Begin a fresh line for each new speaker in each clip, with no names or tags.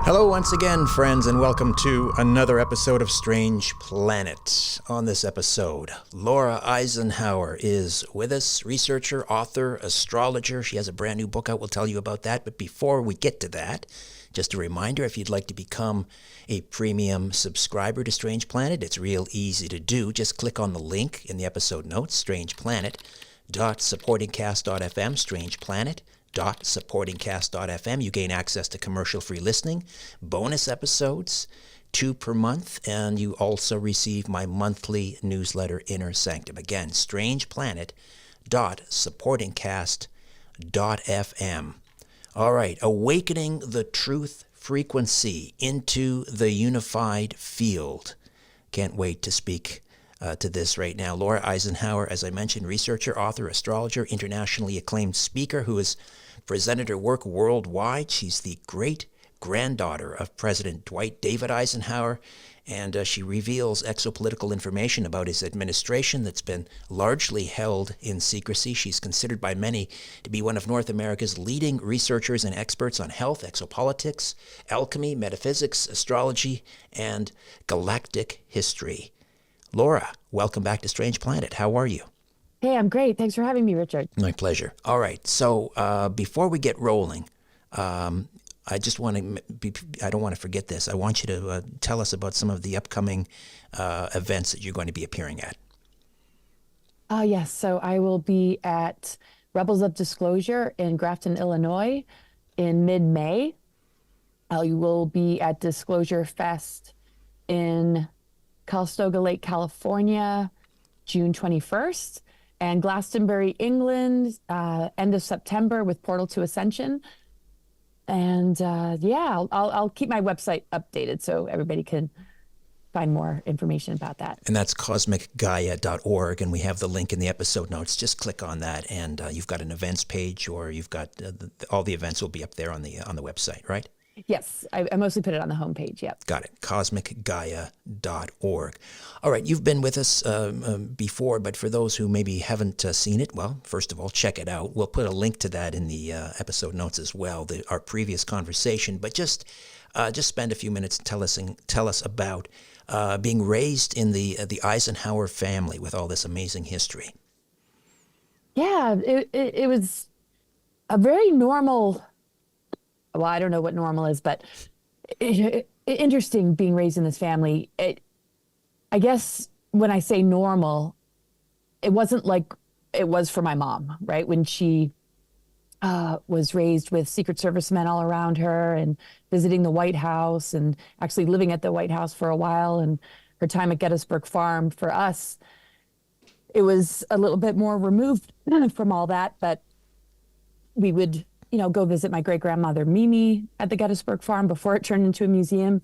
Hello once again, friends, and welcome to another episode of Strange Planet. On this episode, Laura Eisenhower is with us, researcher, author, astrologer. She has a brand new book out. We'll tell you about that. But before we get to that, just a reminder, if you'd like to become a premium subscriber to Strange Planet, it's real easy to do. Just click on the link in the episode notes, strangeplanet.supportingcast.fm, strangeplanet.supportingcast.fm. You gain access to commercial-free listening, bonus episodes, 2 per month, and you also receive my monthly newsletter, Inner Sanctum. Again, strangeplanet.supportingcast.fm. All right, awakening the truth frequency into the unified field. Can't wait to speak to this right now. Laura Eisenhower, as I mentioned, researcher, author, astrologer, internationally acclaimed speaker who has presented her work worldwide. She's the great-granddaughter of President Dwight David Eisenhower, and she reveals exopolitical information about his administration that's been largely held in secrecy. She's considered by many to be one of North America's leading researchers and experts on health, exopolitics, alchemy, metaphysics, astrology, and galactic history. Laura, welcome back to Strange Planet. How are you?
Hey, I'm great. Thanks for having me, Richard.
My pleasure. All right. So before we get rolling, I just want to I don't want to forget this. I want you to tell us about some of the upcoming events that you're going to be appearing at.
Yes. So I will be at Rebels of Disclosure in Grafton, Illinois in mid-May. I will be at Disclosure Fest in Calistoga Lake, California, June 21st, and Glastonbury, England, end of September with Portal to Ascension. And I'll keep my website updated so everybody can find more information about that.
And that's cosmicgaia.org, and we have the link in the episode notes. Just click on that, and you've got an events page, or you've got all the events will be up there on the website, right?
Yes, I mostly put it on the homepage, yep.
Got it, cosmicgaia.org. All right, you've been with us before, but for those who maybe haven't seen it, well, first of all, check it out. We'll put a link to that in the episode notes as well, our previous conversation. But just spend a few minutes and tell us about being raised in the Eisenhower family with all this amazing history.
Yeah, it was a very normal... Well, I don't know what normal is, but interesting being raised in this family. I guess when I say normal, it wasn't like it was for my mom, right? When she was raised with Secret Service men all around her and visiting the White House and actually living at the White House for a while, and her time at Gettysburg Farm. For us, it was a little bit more removed from all that, but we would go visit my great-grandmother Mimi at the Gettysburg Farm before it turned into a museum.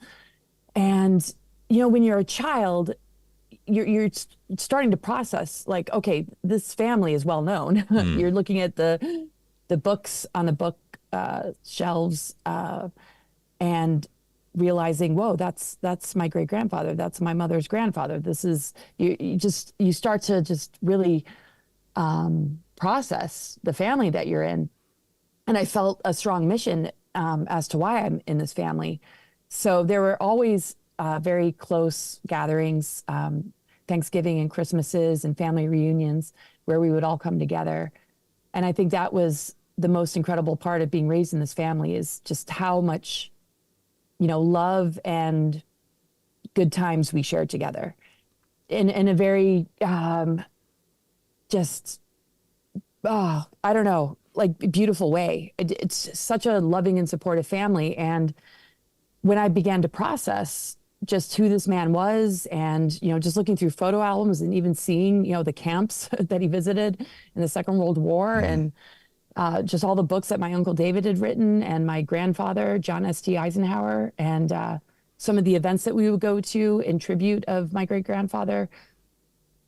And, when you're a child, you're starting to process, like, okay, this family is well known. You're looking at the books on the book shelves and realizing, whoa, that's my great-grandfather. That's my mother's grandfather. This is, you start to just really process the family that you're in. And I felt a strong mission as to why I'm in this family. So there were always very close gatherings, Thanksgiving and Christmases and family reunions where we would all come together. And I think that was the most incredible part of being raised in this family, is just how much, love and good times we shared together in a very I don't know, like beautiful way. It's such a loving and supportive family. And when I began to process just who this man was, and, just looking through photo albums and even seeing, the camps that he visited in the Second World War, and just all the books that my Uncle David had written, and my grandfather, John S.T. Eisenhower, and some of the events that we would go to in tribute of my great-grandfather,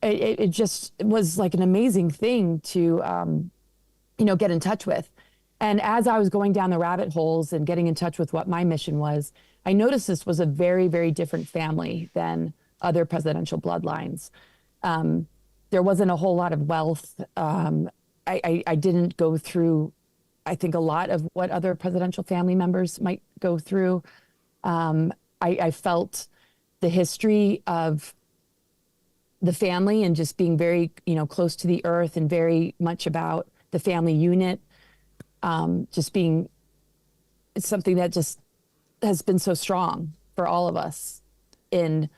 it just was like an amazing thing to, get in touch with. And as I was going down the rabbit holes and getting in touch with what my mission was, I noticed this was a very, very different family than other presidential bloodlines. There wasn't a whole lot of wealth. I didn't go through, I think, a lot of what other presidential family members might go through. I felt the history of the family and just being very, close to the earth and very much about the family unit, just being something that just has been so strong for all of us in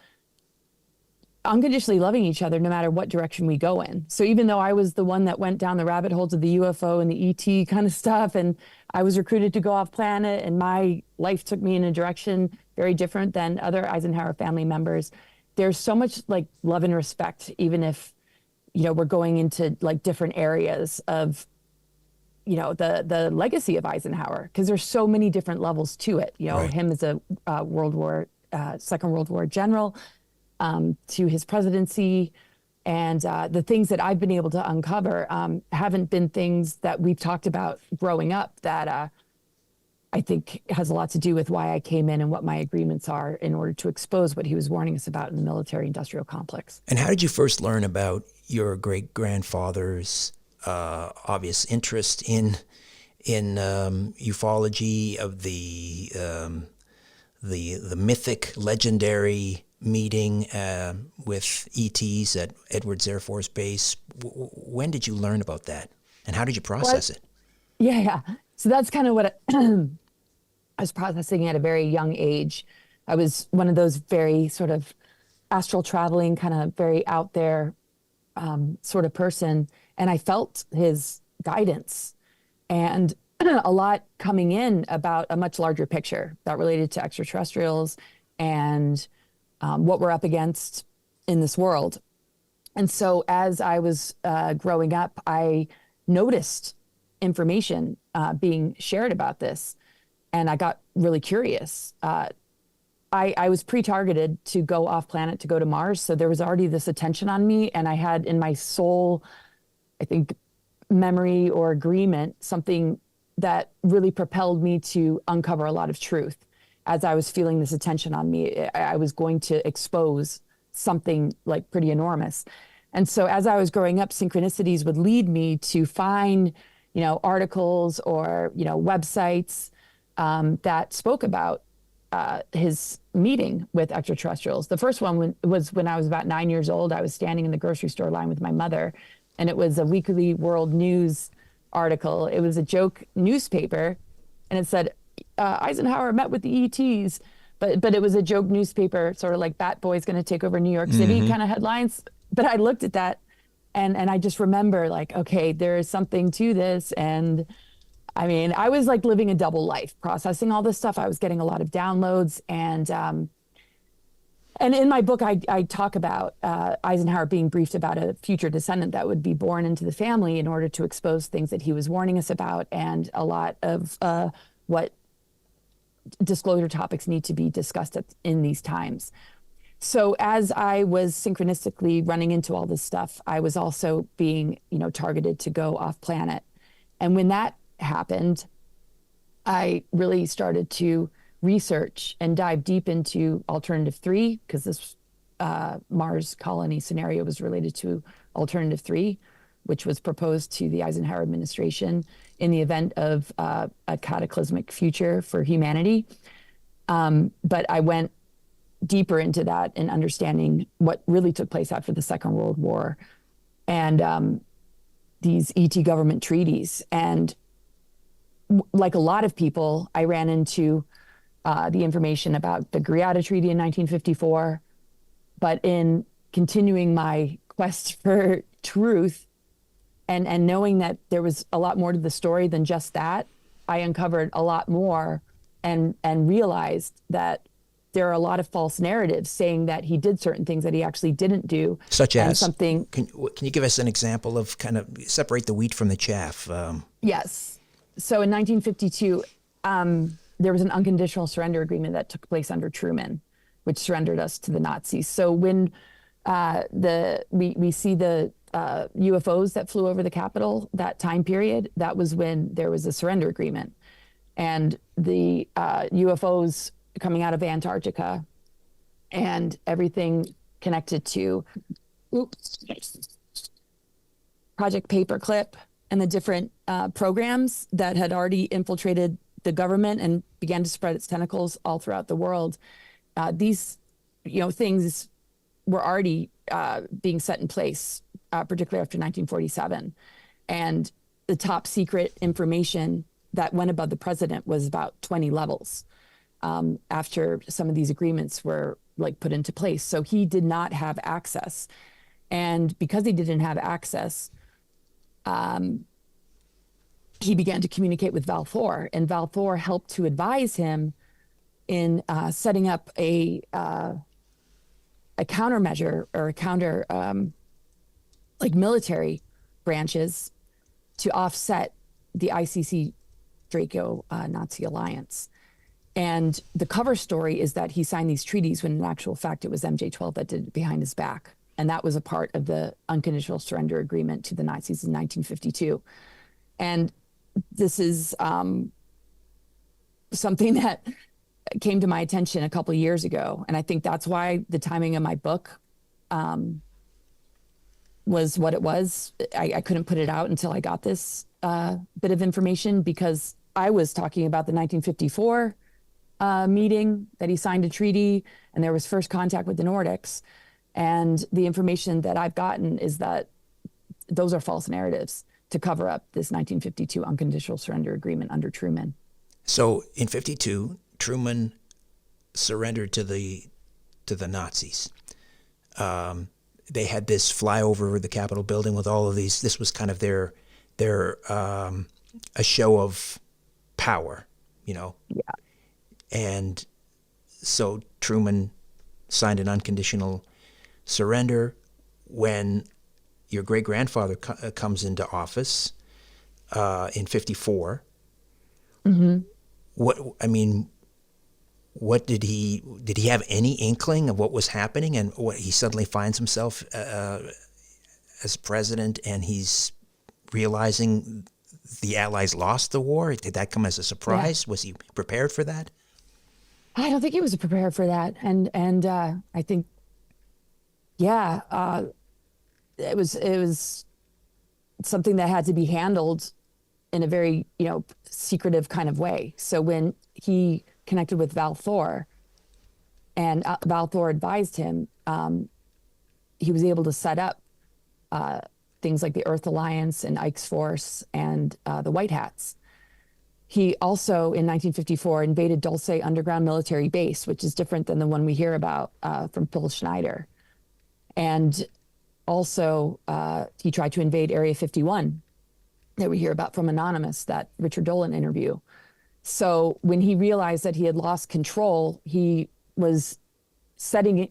unconditionally loving each other no matter what direction we go in. So even though I was the one that went down the rabbit holes of the UFO and the ET kind of stuff, and I was recruited to go off planet, and my life took me in a direction very different than other Eisenhower family members, there's so much like love and respect, even if, we're going into like different areas of, the legacy of Eisenhower, because there's so many different levels to it.
Right.
Him as a Second World War general, to his presidency, and the things that I've been able to uncover haven't been things that we've talked about growing up that I think has a lot to do with why I came in and what my agreements are in order to expose what he was warning us about in the military-industrial complex.
And how did you first learn about your great-grandfather's obvious interest in ufology, of the mythic, legendary meeting with ETs at Edwards Air Force Base? When did you learn about that, and how did you process it?
Yeah. So that's kind of what I was processing at a very young age. I was one of those very sort of astral traveling, kind of very out there sort of person. And I felt his guidance and a lot coming in about a much larger picture that related to extraterrestrials and what we're up against in this world. And so as I was growing up, I noticed information being shared about this, and I got really curious. I was pre-targeted to go off planet, to go to Mars, so there was already this attention on me, and I had in my soul, I think, memory or agreement, something that really propelled me to uncover a lot of truth. As I was feeling this attention on me, I was going to expose something like pretty enormous. And so as I was growing up, synchronicities would lead me to find, articles or, websites that spoke about his meeting with extraterrestrials. The first one was when I was about 9 years old. I was standing in the grocery store line with my mother, and it was a Weekly World News article. It was a joke newspaper, and it said, Eisenhower met with the ETs, but it was a joke newspaper, sort of like Bat Boy's going to take over New York City kind of headlines. But I looked at that, and I just remember, like, okay, there is something to this. And I mean, I was like living a double life, processing all this stuff. I was getting a lot of downloads, and in my book, I talk about Eisenhower being briefed about a future descendant that would be born into the family in order to expose things that he was warning us about, and a lot of what disclosure topics need to be discussed in these times. So as I was synchronistically running into all this stuff, I was also being, targeted to go off planet. And when that happened, I really started to research and dive deep into Alternative 3, because this Mars colony scenario was related to Alternative 3, which was proposed to the Eisenhower administration in the event of a cataclysmic future for humanity. But I went deeper into that and understanding what really took place after the Second World War and these ET government treaties. And like a lot of people, I ran into the information about the Greada Treaty in 1954. But in continuing my quest for truth and knowing that there was a lot more to the story than just that, I uncovered a lot more and realized that there are a lot of false narratives saying that he did certain things that he actually didn't do.
Such as?
Something.
Can you give us an example of, kind of separate the wheat from the chaff?
Yes. So in 1952, there was an unconditional surrender agreement that took place under Truman, which surrendered us to the Nazis. So when we see the UFOs that flew over the Capitol, that time period, that was when there was a surrender agreement. And the UFOs coming out of Antarctica and everything connected to Project Paperclip and the different programs that had already infiltrated the government and began to spread its tentacles all throughout the world, these, things were already being set in place, particularly after 1947. And the top secret information that went above the president was about 20 levels after some of these agreements were like put into place. So he did not have access. And because he didn't have access, he began to communicate with Balfour, and Balfour helped to advise him in setting up a countermeasure or a counter, like military branches to offset the ICC Draco Nazi alliance. And the cover story is that he signed these treaties when in actual fact it was MJ-12 that did it behind his back. And that was a part of the unconditional surrender agreement to the Nazis in 1952. And this is something that came to my attention a couple of years ago. And I think that's why the timing of my book was what it was. I couldn't put it out until I got this bit of information, because I was talking about the 1954 meeting that he signed a treaty, and there was first contact with the Nordics. And the information that I've gotten is that those are false narratives to cover up this 1952 unconditional surrender agreement under Truman.
So in 52, Truman surrendered to the Nazis. They had this flyover the Capitol building with all of these. This was kind of their a show of power,
Yeah.
And so Truman signed an unconditional surrender. When your great-grandfather comes into office in 54, what did he have any inkling of what was happening, and what he suddenly finds himself as president, and he's realizing the Allies lost the war? Did that come as a surprise? Yeah. Was he prepared for that?
I don't think he was prepared for that. And I think, it was something that had to be handled in a very, secretive kind of way. So when he connected with Balfour and Balfour advised him, he was able to set up things like the Earth Alliance and Ike's Force and the White Hats. He also, in 1954, invaded Dulce Underground Military Base, which is different than the one we hear about from Phil Schneider. And also, he tried to invade Area 51 that we hear about from Anonymous, that Richard Dolan interview. So when he realized that he had lost control, he was setting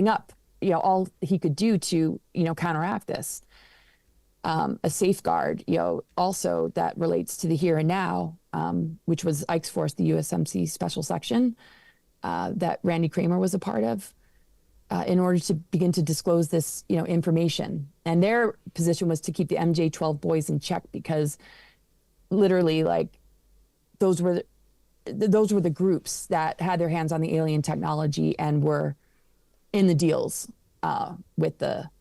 up, all he could do to, counteract this. A safeguard, also that relates to the here and now, which was Ike's Force, the USMC Special Section that Randy Kramer was a part of, in order to begin to disclose this, information. And their position was to keep the MJ-12 boys in check, because literally, those were the groups that had their hands on the alien technology and were in the deals with the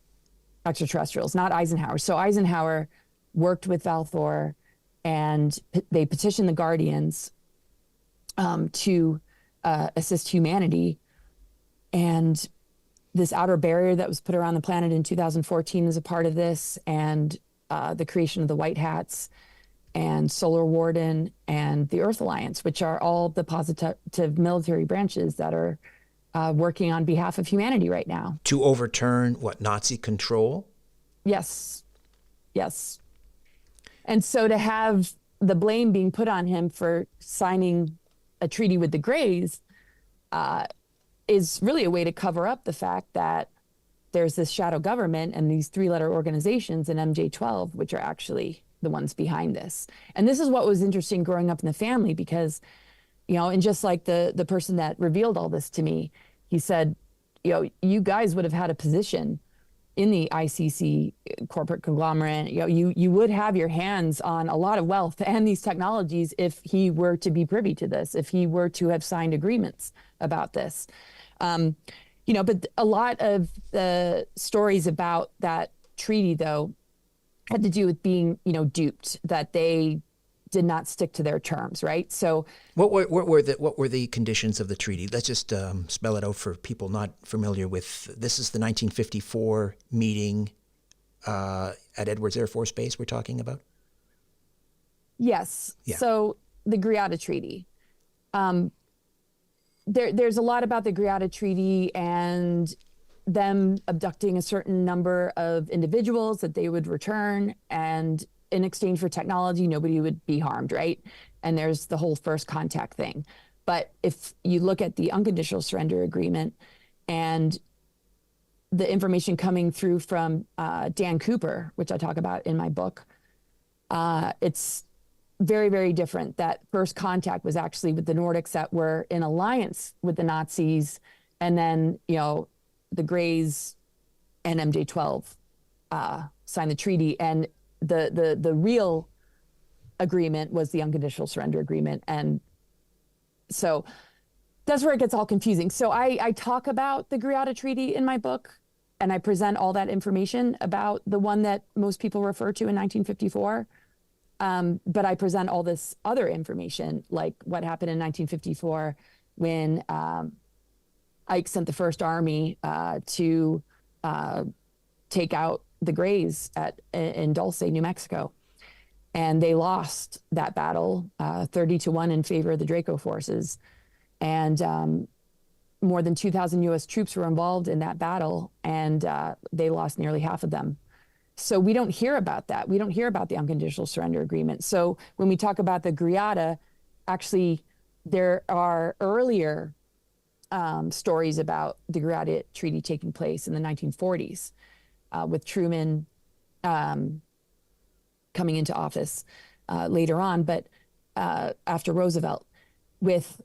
extraterrestrials, not Eisenhower. So Eisenhower worked with Balfour, and they petitioned the Guardians to assist humanity. And this outer barrier that was put around the planet in 2014 is a part of this, and the creation of the White Hats and Solar Warden and the Earth Alliance, which are all the positive military branches that are working on behalf of humanity right now.
To overturn Nazi control?
Yes. And so to have the blame being put on him for signing a treaty with the Greys is really a way to cover up the fact that there's this shadow government and these three-letter organizations in MJ-12, which are actually the ones behind this. And this is what was interesting growing up in the family, because, and just like the person that revealed all this to me, he said, you guys would have had a position in the ICC corporate conglomerate. You would have your hands on a lot of wealth and these technologies if he were to be privy to this, if he were to have signed agreements about this. But a lot of the stories about that treaty, though, had to do with being, duped, that they did not stick to their terms, right? So
what were the conditions of the treaty? Let's just spell it out for people not familiar with. This is the 1954 meeting at Edwards Air Force Base we're talking about?
yes.
Yeah.
So the Greada Treaty. There's a lot about the Greada Treaty and them abducting a certain number of individuals that they would return, and in exchange for technology, nobody would be harmed, right? And there's the whole first contact thing. But if you look at the unconditional surrender agreement and the information coming through from Dan Cooper, which I talk about in my book, it's very, very different. That first contact was actually with the Nordics that were in alliance with the Nazis, and then, you know, the Greys and MJ-12 signed the treaty, and the real agreement was the unconditional surrender agreement. And so that's where it gets all confusing. So I talk about the Greada Treaty in my book, and I present all that information about the one that most people refer to in 1954. But I present all this other information, like what happened in 1954 when Ike sent the First Army to take out the Greys in Dulce, New Mexico. And they lost that battle 30-1 in favor of the Draco forces. And more than 2,000 U.S. troops were involved in that battle, and they lost nearly half of them. So we don't hear about that. We don't hear about the unconditional surrender agreement. So when we talk about the Greada, actually, there are earlier stories about the Greada Treaty taking place in the 1940s with Truman coming into office later on, but after Roosevelt, with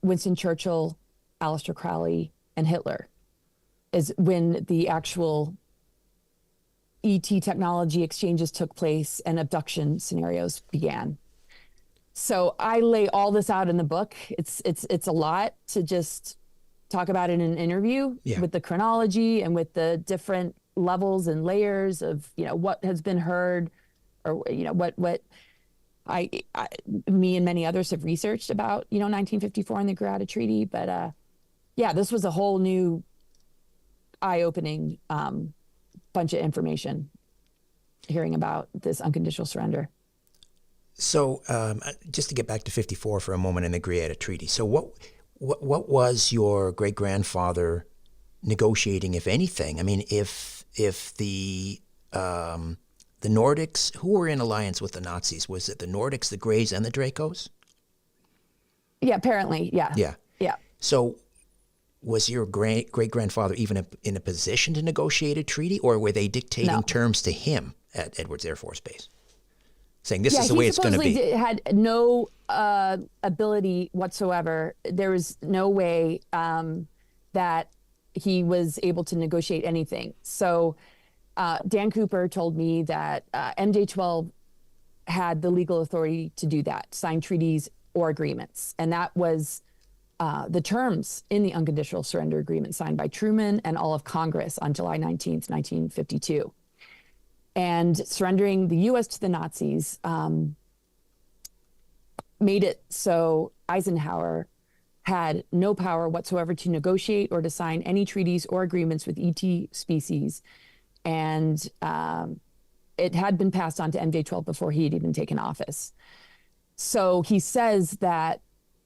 Winston Churchill, Aleister Crowley, and Hitler, is when the actual ET technology exchanges took place and abduction scenarios began. So I lay all this out in the book. It's a lot to just talk about in an interview, with the chronology and with the different levels and layers of, you know, what has been heard, or, you know, what me and many others have researched about, you know, 1954 and the Greada Treaty. But yeah, this was a whole new eye-opening bunch of information hearing about this unconditional surrender.
So just to get back to 54 for a moment in the Greada Treaty. So what was your great-grandfather negotiating, if anything? I mean, if the Nordics, who were in alliance with the Nazis? Was it the Nordics, the Greys, and the Dracos?
Yeah, apparently, yeah.
Yeah.
Yeah.
So was your great-grandfather even in a position to negotiate a treaty, or were they dictating terms to him at Edwards Air Force Base, saying this is the way it's going to be?
He had no ability whatsoever. There was no way that he was able to negotiate anything. So Dan Cooper told me that MJ-12 had the legal authority to do that, sign treaties or agreements. And that was the terms in the unconditional surrender agreement signed by Truman and all of Congress on July 19th, 1952. And surrendering the U.S. to the Nazis made it so Eisenhower had no power whatsoever to negotiate or to sign any treaties or agreements with ET species. And it had been passed on to MJ-12 before he had even taken office. So he says that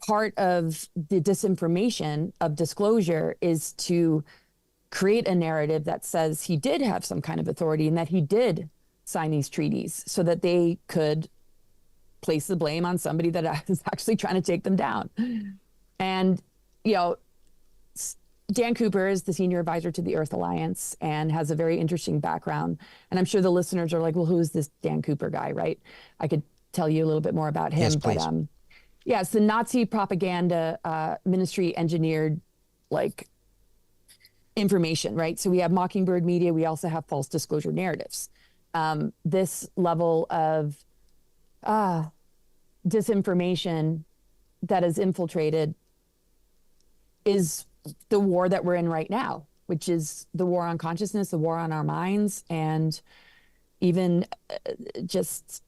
part of the disinformation of disclosure is to create a narrative that says he did have some kind of authority and that he did sign these treaties so that they could place the blame on somebody that is actually trying to take them down. And, you know, Dan Cooper is the senior advisor to the Earth Alliance and has a very interesting background. And I'm sure the listeners are like, well, who is this Dan Cooper guy, right? I could tell you a little bit more about him.
Yes, please.
But yeah, it's the Nazi propaganda ministry engineered, like, information, right? So we have Mockingbird media. We also have false disclosure narratives. This level of disinformation that is infiltrated is the war that we're in right now, which is the war on consciousness, the war on our minds, and even just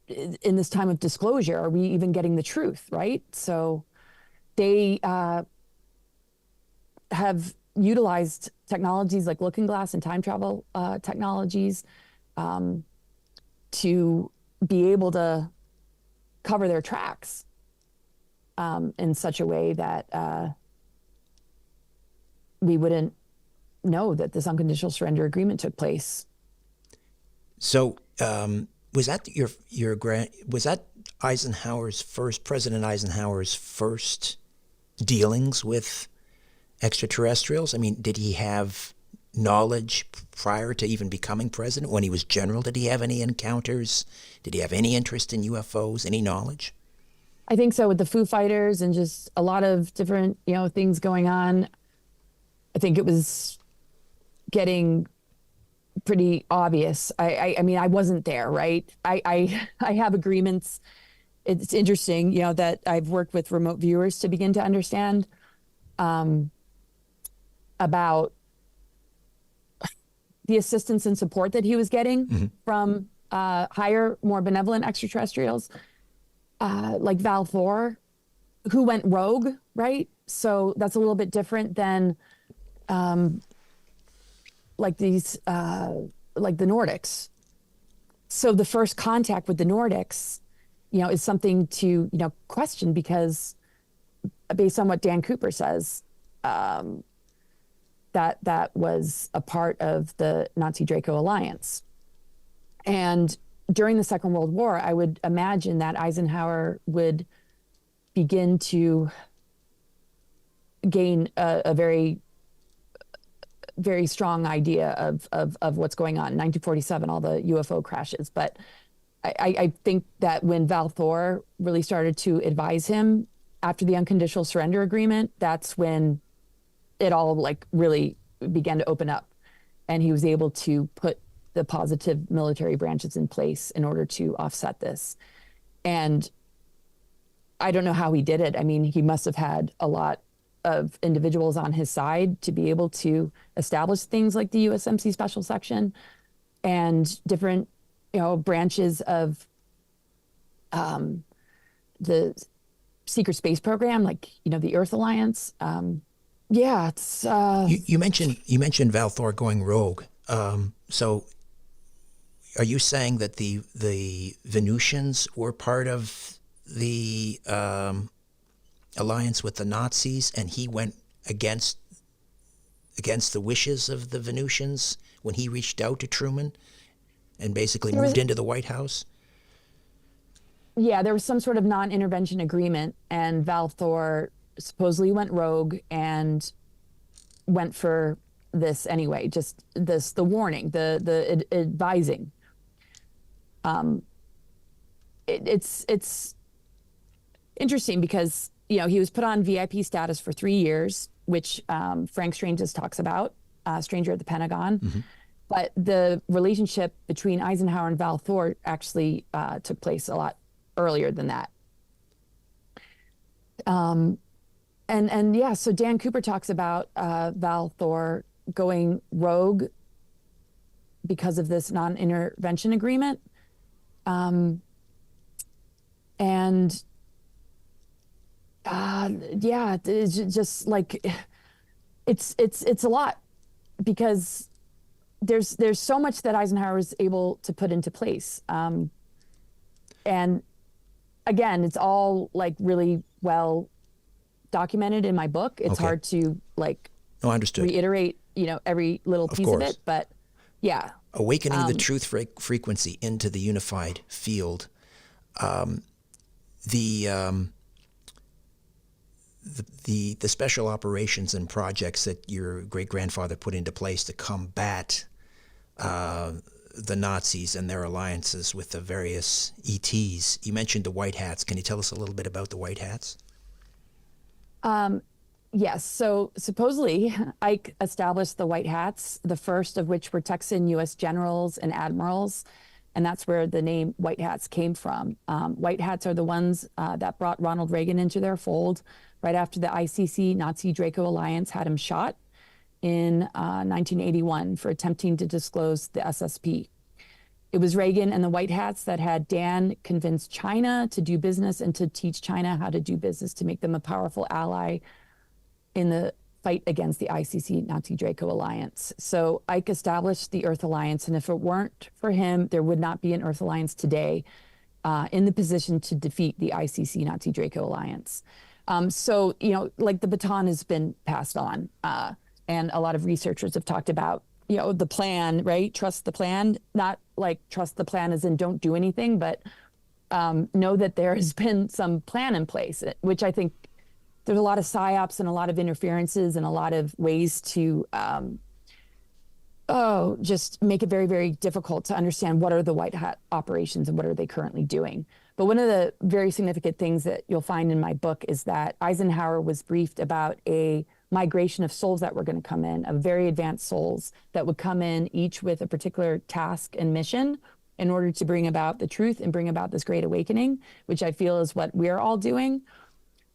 in this time of disclosure, are we even getting the truth, right? So they have utilized technologies like looking glass and time travel technologies to be able to cover their tracks in such a way that we wouldn't know that this unconditional surrender agreement took place.
So was that was that President Eisenhower's first dealings with extraterrestrials? I mean, did he have knowledge prior to even becoming president? When he was general, did he have any encounters? Did he have any interest in UFOs? Any knowledge?
I think so, with the Foo Fighters and just a lot of different, things going on. I think it was getting pretty obvious. I mean, I wasn't there, right? I have agreements. It's interesting, that I've worked with remote viewers to begin to understand about the assistance and support that he was getting from higher, more benevolent extraterrestrials, like Val Thor, who went rogue, right? So that's a little bit different than like these, like the Nordics. So the first contact with the Nordics, is something to, question, because based on what Dan Cooper says, that was a part of the Nazi-Draco alliance. And during the Second World War, I would imagine that Eisenhower would begin to gain a very, very strong idea of what's going on. In 1947, all the UFO crashes. But I think that when Val Thor really started to advise him after the unconditional surrender agreement, that's when it all really began to open up, and he was able to put the positive military branches in place in order to offset this. And I don't know how he did it. I mean, he must have had a lot of individuals on his side to be able to establish things like the USMC Special Section and different, branches of the secret space program, like, the Earth Alliance. Yeah, it's.
You mentioned Val Thor going rogue. So, are you saying that the Venusians were part of the alliance with the Nazis, and he went against the wishes of the Venusians when he reached out to Truman and basically moved into the White House?
Yeah, there was some sort of non-intervention agreement, and Val Thor supposedly went rogue and went for this anyway, just the warning, the advising. It's interesting because, he was put on VIP status for 3 years, which Frank Strange talks about, Stranger at the Pentagon. But the relationship between Eisenhower and Val Thor actually took place a lot earlier than that. And yeah, so Dan Cooper talks about Val Thor going rogue because of this non-intervention agreement. And yeah, it's just like, it's a lot, because there's so much that Eisenhower was able to put into place. And again, it's all really well documented in my book. It's hard to
understood.
reiterate, every little piece of it, but yeah.
Awakening the truth frequency into the unified field. The special operations and projects that your great-grandfather put into place to combat the Nazis and their alliances with the various ETs. You mentioned the White Hats. Can you tell us a little bit about the White Hats?
Yes. So supposedly Ike established the White Hats, the first of which were Texan U.S. generals and admirals. And that's where the name White Hats came from. White Hats are the ones that brought Ronald Reagan into their fold right after the ICC Nazi-Draco alliance had him shot in 1981 for attempting to disclose the SSP. It was Reagan and the White Hats that had Dan convince China to do business and to teach China how to do business, to make them a powerful ally in the fight against the ICC Nazi Draco alliance. So Ike established the Earth Alliance, and if it weren't for him, there would not be an Earth Alliance today in the position to defeat the ICC Nazi Draco alliance. So, like the baton has been passed on, and a lot of researchers have talked about, the plan, right? Trust the plan, not like trust the plan as in don't do anything, but know that there has been some plan in place, which I think there's a lot of psyops and a lot of interferences and a lot of ways to just make it very, very difficult to understand what are the White Hat operations and what are they currently doing. But one of the very significant things that you'll find in my book is that Eisenhower was briefed about a migration of souls that were going to come in, of very advanced souls that would come in, each with a particular task and mission in order to bring about the truth and bring about this great awakening, which I feel is what we're all doing,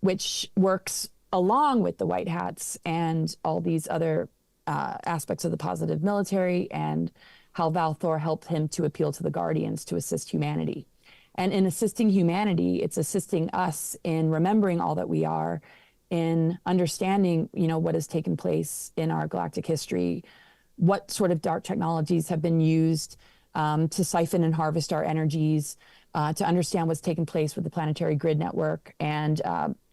which works along with the White Hats and all these other aspects of the positive military, and how Val Thor helped him to appeal to the Guardians to assist humanity. And in assisting humanity, it's assisting us in remembering all that we are, in understanding, what has taken place in our galactic history, what sort of dark technologies have been used to siphon and harvest our energies, to understand what's taken place with the planetary grid network, and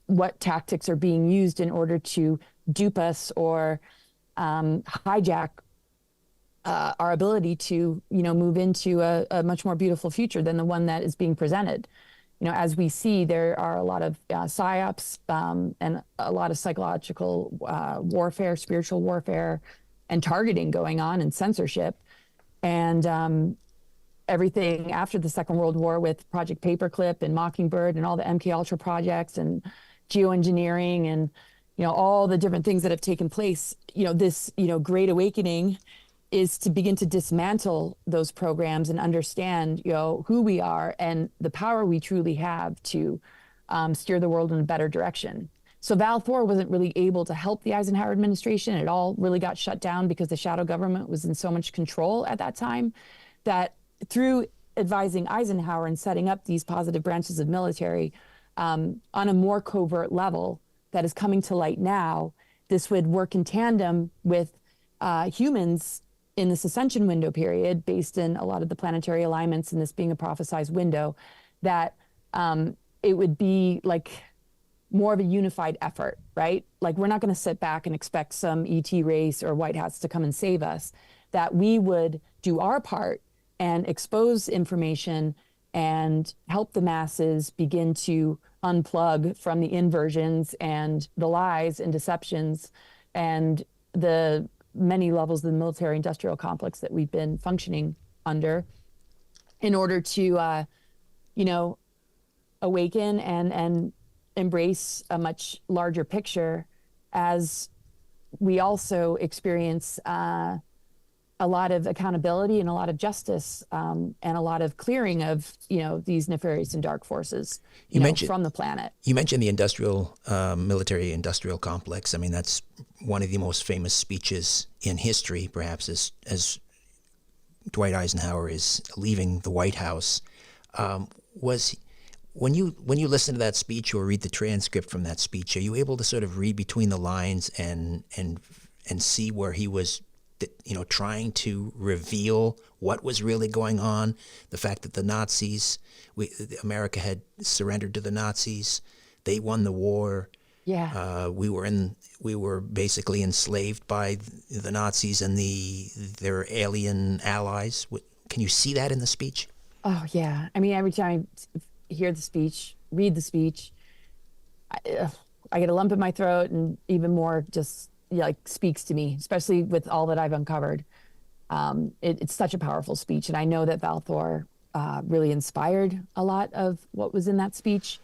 what tactics are being used in order to dupe us or hijack our ability to, move into a much more beautiful future than the one that is being presented. As we see, there are a lot of psyops and a lot of psychological warfare, spiritual warfare, and targeting going on, and censorship. And everything after the Second World War with Project Paperclip and Mockingbird and all the MK Ultra projects and geoengineering and, all the different things that have taken place, this, great awakening is to begin to dismantle those programs and understand, who we are and the power we truly have to steer the world in a better direction. So Val Thor wasn't really able to help the Eisenhower administration. It all really got shut down because the shadow government was in so much control at that time, that through advising Eisenhower and setting up these positive branches of military on a more covert level that is coming to light now, this would work in tandem with humans in this ascension window period, based in a lot of the planetary alignments and this being a prophesized window, that it would be like more of a unified effort, right? Like, we're not going to sit back and expect some ET race or White Hats to come and save us, that we would do our part and expose information and help the masses begin to unplug from the inversions and the lies and deceptions and the many levels of the military industrial complex that we've been functioning under, in order to, awaken and embrace a much larger picture, as we also experience a lot of accountability and a lot of justice, and a lot of clearing of, these nefarious and dark forces from the planet.
You mentioned the industrial, military industrial complex. I mean, that's one of the most famous speeches in history, perhaps, as Dwight Eisenhower is leaving the White House. When you listen to that speech or read the transcript from that speech, are you able to sort of read between the lines and see where he was, trying to reveal what was really going on? The fact that the Nazis, America had surrendered to the Nazis, they won the war.
Yeah.
We were basically enslaved by the Nazis and their alien allies. Can you see that in the speech?
Oh yeah. I mean, every time I hear the speech, read the speech, I get a lump in my throat, and even more just speaks to me, especially with all that I've uncovered. It's such a powerful speech, and I know that Val Thor really inspired a lot of what was in that speech.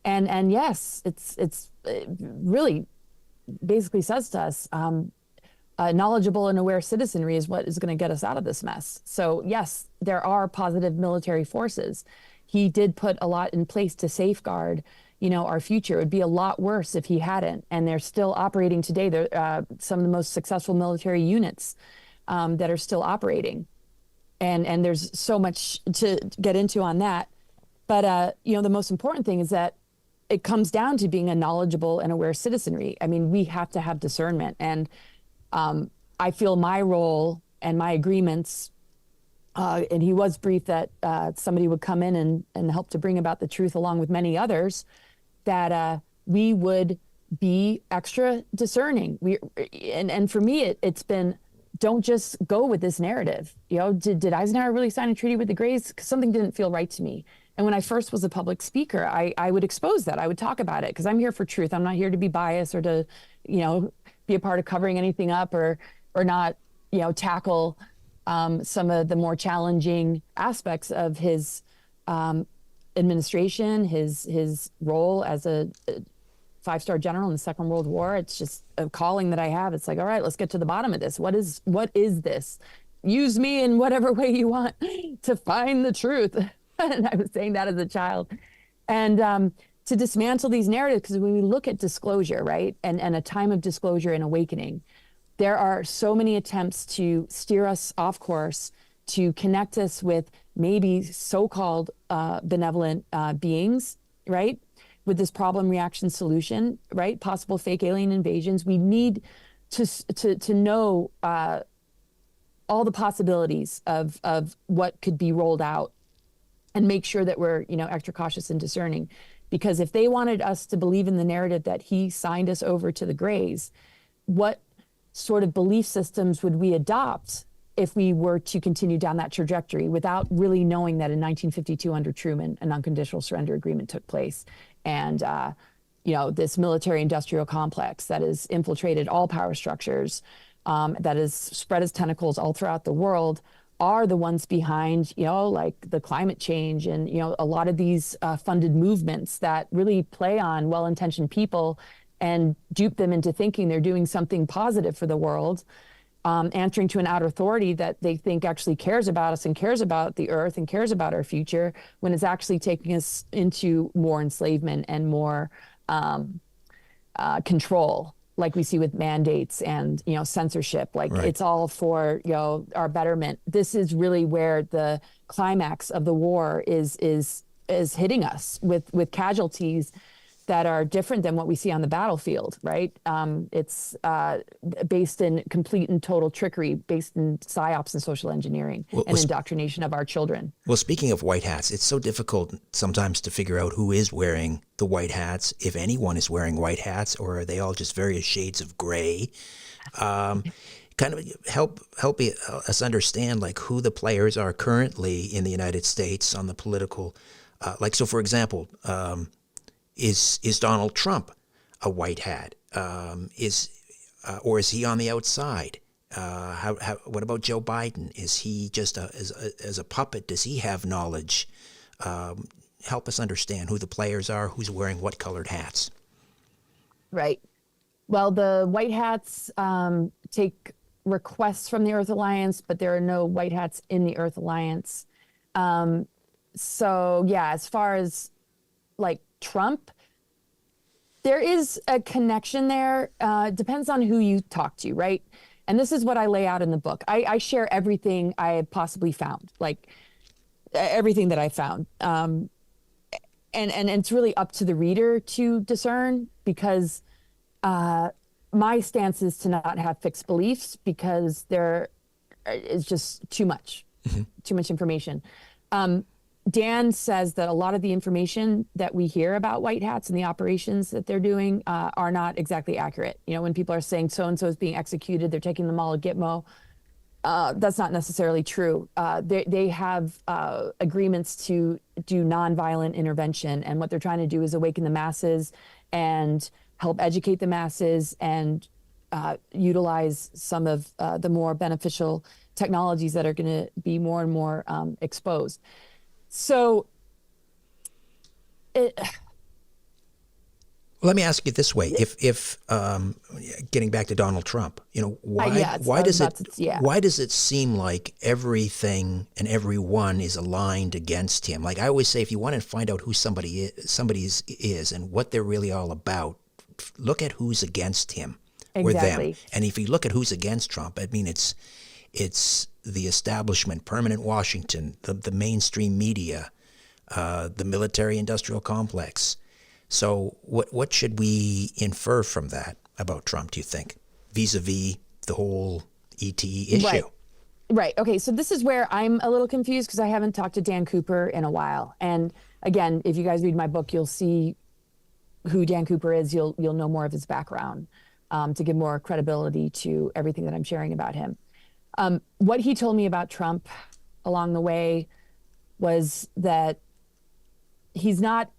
And yes, it really basically says to us, knowledgeable and aware citizenry is what is going to get us out of this mess. So yes, there are positive military forces. He did put a lot in place to safeguard, our future. It would be a lot worse if he hadn't. And they're still operating today. They're some of the most successful military units that are still operating. And there's so much to get into on that. But the most important thing is that it comes down to being a knowledgeable and aware citizenry. I mean, we have to have discernment. And I feel my role and my agreements, and he was briefed that somebody would come in and help to bring about the truth along with many others, that we would be extra discerning. And for me, it's been, don't just go with this narrative. Did Eisenhower really sign a treaty with the Greys? Because something didn't feel right to me. And when I first was a public speaker, I would expose that. I would talk about it because I'm here for truth. I'm not here to be biased or to, be a part of covering anything up or not, tackle some of the more challenging aspects of his administration, his role as a five-star general in the Second World War. It's just a calling that I have. It's like, all right, let's get to the bottom of this. What is this? Use me in whatever way you want to find the truth. And I was saying that as a child. And to dismantle these narratives, because when we look at disclosure, right, and a time of disclosure and awakening, there are so many attempts to steer us off course, to connect us with maybe so-called benevolent beings, right, with this problem reaction solution, right, possible fake alien invasions. We need to know all the possibilities of what could be rolled out, and make sure that we're, extra cautious and discerning. Because if they wanted us to believe in the narrative that he signed us over to the Greys, what sort of belief systems would we adopt if we were to continue down that trajectory without really knowing that in 1952 under Truman, an unconditional surrender agreement took place? And, this military industrial complex that has infiltrated all power structures, that has spread its tentacles all throughout the world, are the ones behind, like the climate change and, a lot of these funded movements that really play on well-intentioned people and dupe them into thinking they're doing something positive for the world, answering to an outer authority that they think actually cares about us and cares about the earth and cares about our future, when it's actually taking us into more enslavement and more control, like we see with mandates and, censorship. Like, right. It's all for, our betterment. This is really where the climax of the war is hitting us with casualties that are different than what we see on the battlefield, right? It's based in complete and total trickery, based in psyops and social engineering and indoctrination of our children.
Well, speaking of white hats, it's so difficult sometimes to figure out who is wearing the white hats, if anyone is wearing white hats, or are they all just various shades of gray? Kind of help us understand, like, who the players are currently in the United States on the political, so for example, is Donald Trump a white hat? Or is he on the outside? What about Joe Biden? Is he just as a puppet? Does he have knowledge? Help us understand who the players are, who's wearing what colored hats.
Right. Well, the white hats take requests from the Earth Alliance, but there are no white hats in the Earth Alliance. So yeah, as far as like Trump, there is a connection there. Depends on who you talk to, right? And this is what I lay out in the book. I share everything I have possibly found, like everything that I found. And it's really up to the reader to discern, because my stance is to not have fixed beliefs, because there is just too much information. Dan says that a lot of the information that we hear about white hats and the operations that they're doing are not exactly accurate. When people are saying so-and-so is being executed, they're taking them all to Gitmo. That's not necessarily true. They have agreements to do nonviolent intervention, and what they're trying to do is awaken the masses and help educate the masses and utilize some of the more beneficial technologies that are going to be more and more exposed. So,
let me ask you this way: if getting back to Donald Trump, why does it seem like everything and everyone is aligned against him? Like I always say, if you want to find out who somebody is and what they're really all about, look at who's against him or them. And if you look at who's against Trump, I mean, it's It's the establishment, permanent Washington, the mainstream media, the military-industrial complex. So what should we infer from that about Trump, do you think, vis-a-vis the whole ET issue?
Right. Right. Okay. So this is where I'm a little confused because I haven't talked to Dan Cooper in a while. And again, if you guys read my book, you'll see who Dan Cooper is. You'll know more of his background to give more credibility to everything that I'm sharing about him. What he told me about Trump along the way was that he's not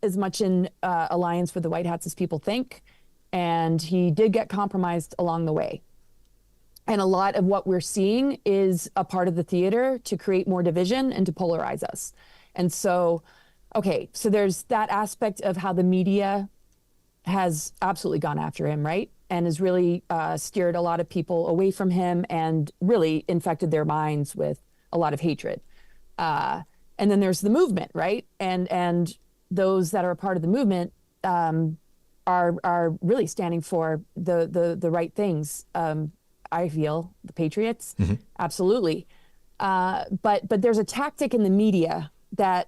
as much in alliance with the White Hats as people think. And he did get compromised along the way. And a lot of what we're seeing is a part of the theater to create more division and to polarize us. And so, okay, so there's that aspect of how the media has absolutely gone after him, right? And has really steered a lot of people away from him and really infected their minds with a lot of hatred. And then there's the movement, right? And those that are a part of the movement are really standing for the right things. I feel the patriots, absolutely. But there's a tactic in the media that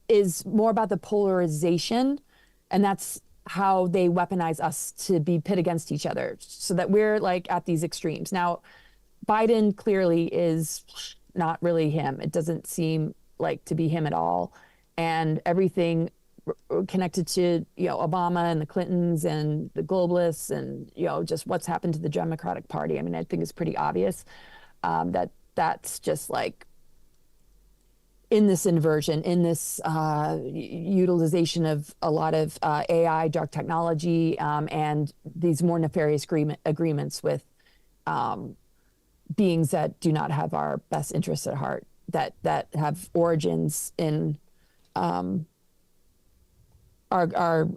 is more about the polarization, and that's how they weaponize us to be pit against each other, so that we're like at these extremes. Now, Biden clearly is not really him. It doesn't seem like to be him at all, and everything connected to Obama and the Clintons and the globalists and just what's happened to the Democratic Party. I mean, I think it's pretty obvious that that's just like in this inversion, in this utilization of a lot of AI, dark technology, and these more nefarious agreements with beings that do not have our best interests at heart, that have origins in our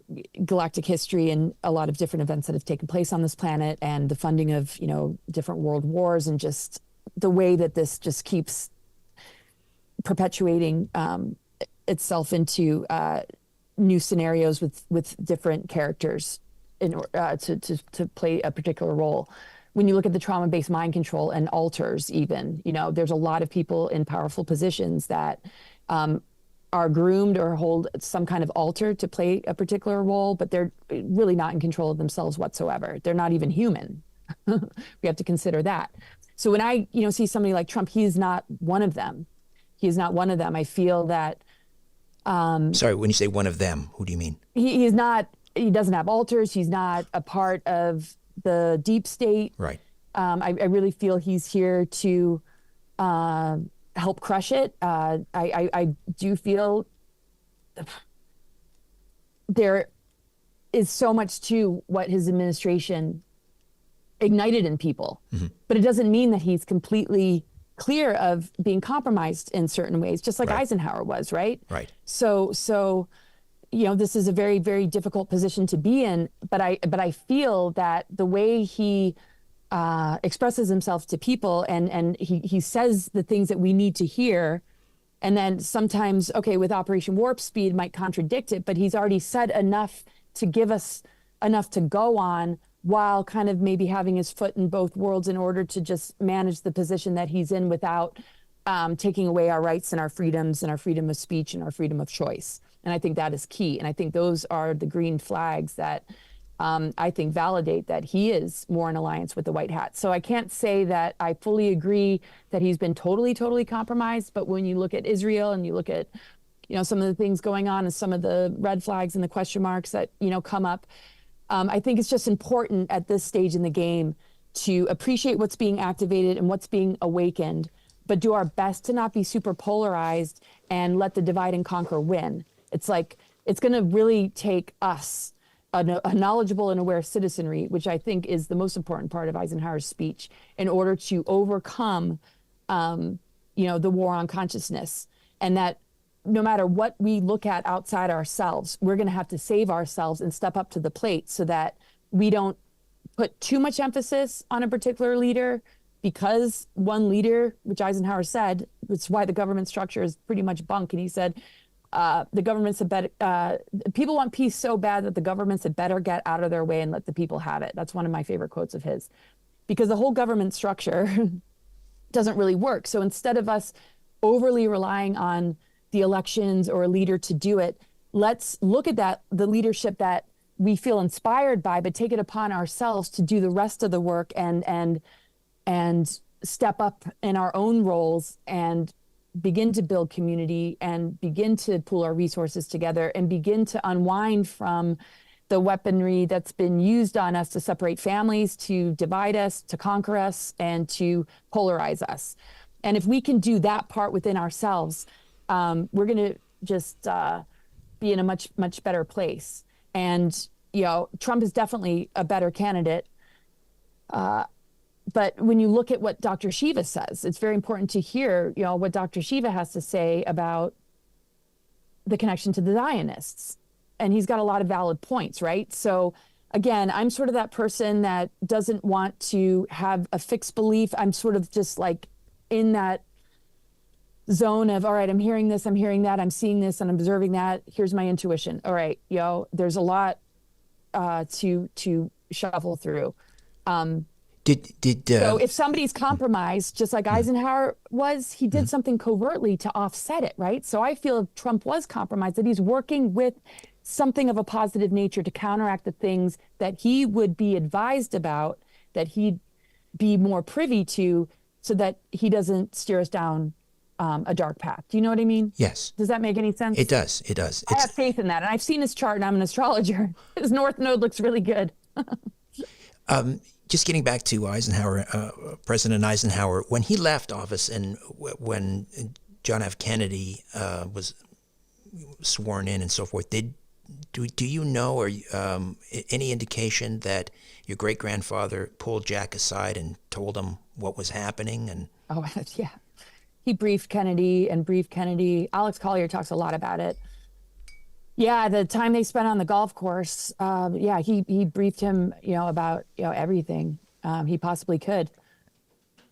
galactic history and a lot of different events that have taken place on this planet, and the funding of different world wars, and just the way that this just keeps perpetuating itself into new scenarios with different characters to play a particular role. When you look at the trauma-based mind control and alters, even there's a lot of people in powerful positions that are groomed or hold some kind of altar to play a particular role, but they're really not in control of themselves whatsoever. They're not even human. We have to consider that. So when I, see somebody like Trump, he is not one of them. He is not one of them. I feel that.
Sorry, when you say one of them, who do you mean?
He's not. He doesn't have altars. He's not a part of the deep state.
Right.
I really feel he's here to help crush it. I do feel there is so much to what his administration ignited in people, but it doesn't mean that he's completely clear of being compromised in certain ways, just like Eisenhower was, right?
Right.
So this is a very, very difficult position to be in, but I feel that the way he expresses himself to people and he says the things that we need to hear, and then sometimes, with Operation Warp Speed might contradict it, but he's already said enough to give us enough to go on, while kind of maybe having his foot in both worlds in order to just manage the position that he's in without taking away our rights and our freedoms and our freedom of speech and our freedom of choice. And I think that is key. And I think those are the green flags that I think validate that he is more in alliance with the White Hat. So I can't say that I fully agree that he's been totally, totally compromised. But when you look at Israel and you look at, some of the things going on and some of the red flags and the question marks that, come up, I think it's just important at this stage in the game to appreciate what's being activated and what's being awakened, but do our best to not be super polarized and let the divide and conquer win. It's like, it's going to really take us, a knowledgeable and aware citizenry, which I think is the most important part of Eisenhower's speech, in order to overcome, the war on consciousness. And that no matter what we look at outside ourselves, we're going to have to save ourselves and step up to the plate so that we don't put too much emphasis on a particular leader, because one leader, which Eisenhower said, it's why the government structure is pretty much bunk. And he said, the governments had better, people want peace so bad that the governments had better get out of their way and let the people have it. That's one of my favorite quotes of his, because the whole government structure doesn't really work. So instead of us overly relying on the elections or a leader to do it, let's look at the leadership that we feel inspired by, but take it upon ourselves to do the rest of the work and step up in our own roles and begin to build community and begin to pool our resources together and begin to unwind from the weaponry that's been used on us to separate families, to divide us, to conquer us, and to polarize us. And if we can do that part within ourselves, we're going to just be in a much, much better place. And, Trump is definitely a better candidate. But when you look at what Dr. Shiva says, it's very important to hear, what Dr. Shiva has to say about the connection to the Zionists. And he's got a lot of valid points, right? So again, I'm sort of that person that doesn't want to have a fixed belief. I'm sort of just like in that zone of, all right, I'm hearing this, I'm hearing that, I'm seeing this, and I'm observing that. Here's my intuition. All right, there's a lot to shuffle through. So if somebody's compromised, just like Eisenhower was, he did something covertly to offset it, right? So I feel if Trump was compromised, that he's working with something of a positive nature to counteract the things that he would be advised about, that he'd be more privy to, so that he doesn't steer us down a dark path. Do you know what I mean?
Yes.
Does that make any sense?
It does. It does.
I have faith in that. And I've seen his chart and I'm an astrologer. His North Node looks really good.
Just getting back to Eisenhower, President Eisenhower, when he left office and when John F. Kennedy was sworn in and so forth, do you know or any indication that your great-grandfather pulled Jack aside and told him what was happening? And
yeah. He briefed Kennedy. Alex Collier talks a lot about it. Yeah, the time they spent on the golf course, he briefed him, about, everything he possibly could.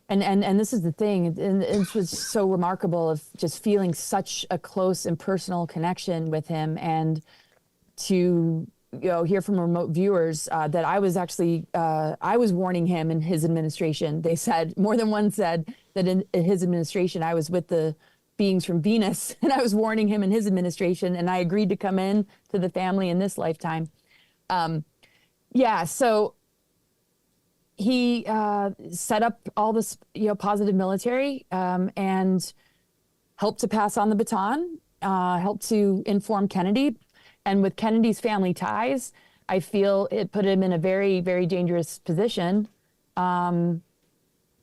And this is the thing, and it was so remarkable of just feeling such a close and personal connection with him, and to hear from remote viewers that I was actually I was warning him in his administration. They said, more than one said that in his administration I was with the beings from Venus, and I was warning him in his administration, and I agreed to come in to the family in this lifetime. So he set up all this, positive military, and helped to pass on the baton, helped to inform Kennedy. And with Kennedy's family ties, I feel it put him in a very, very dangerous position. And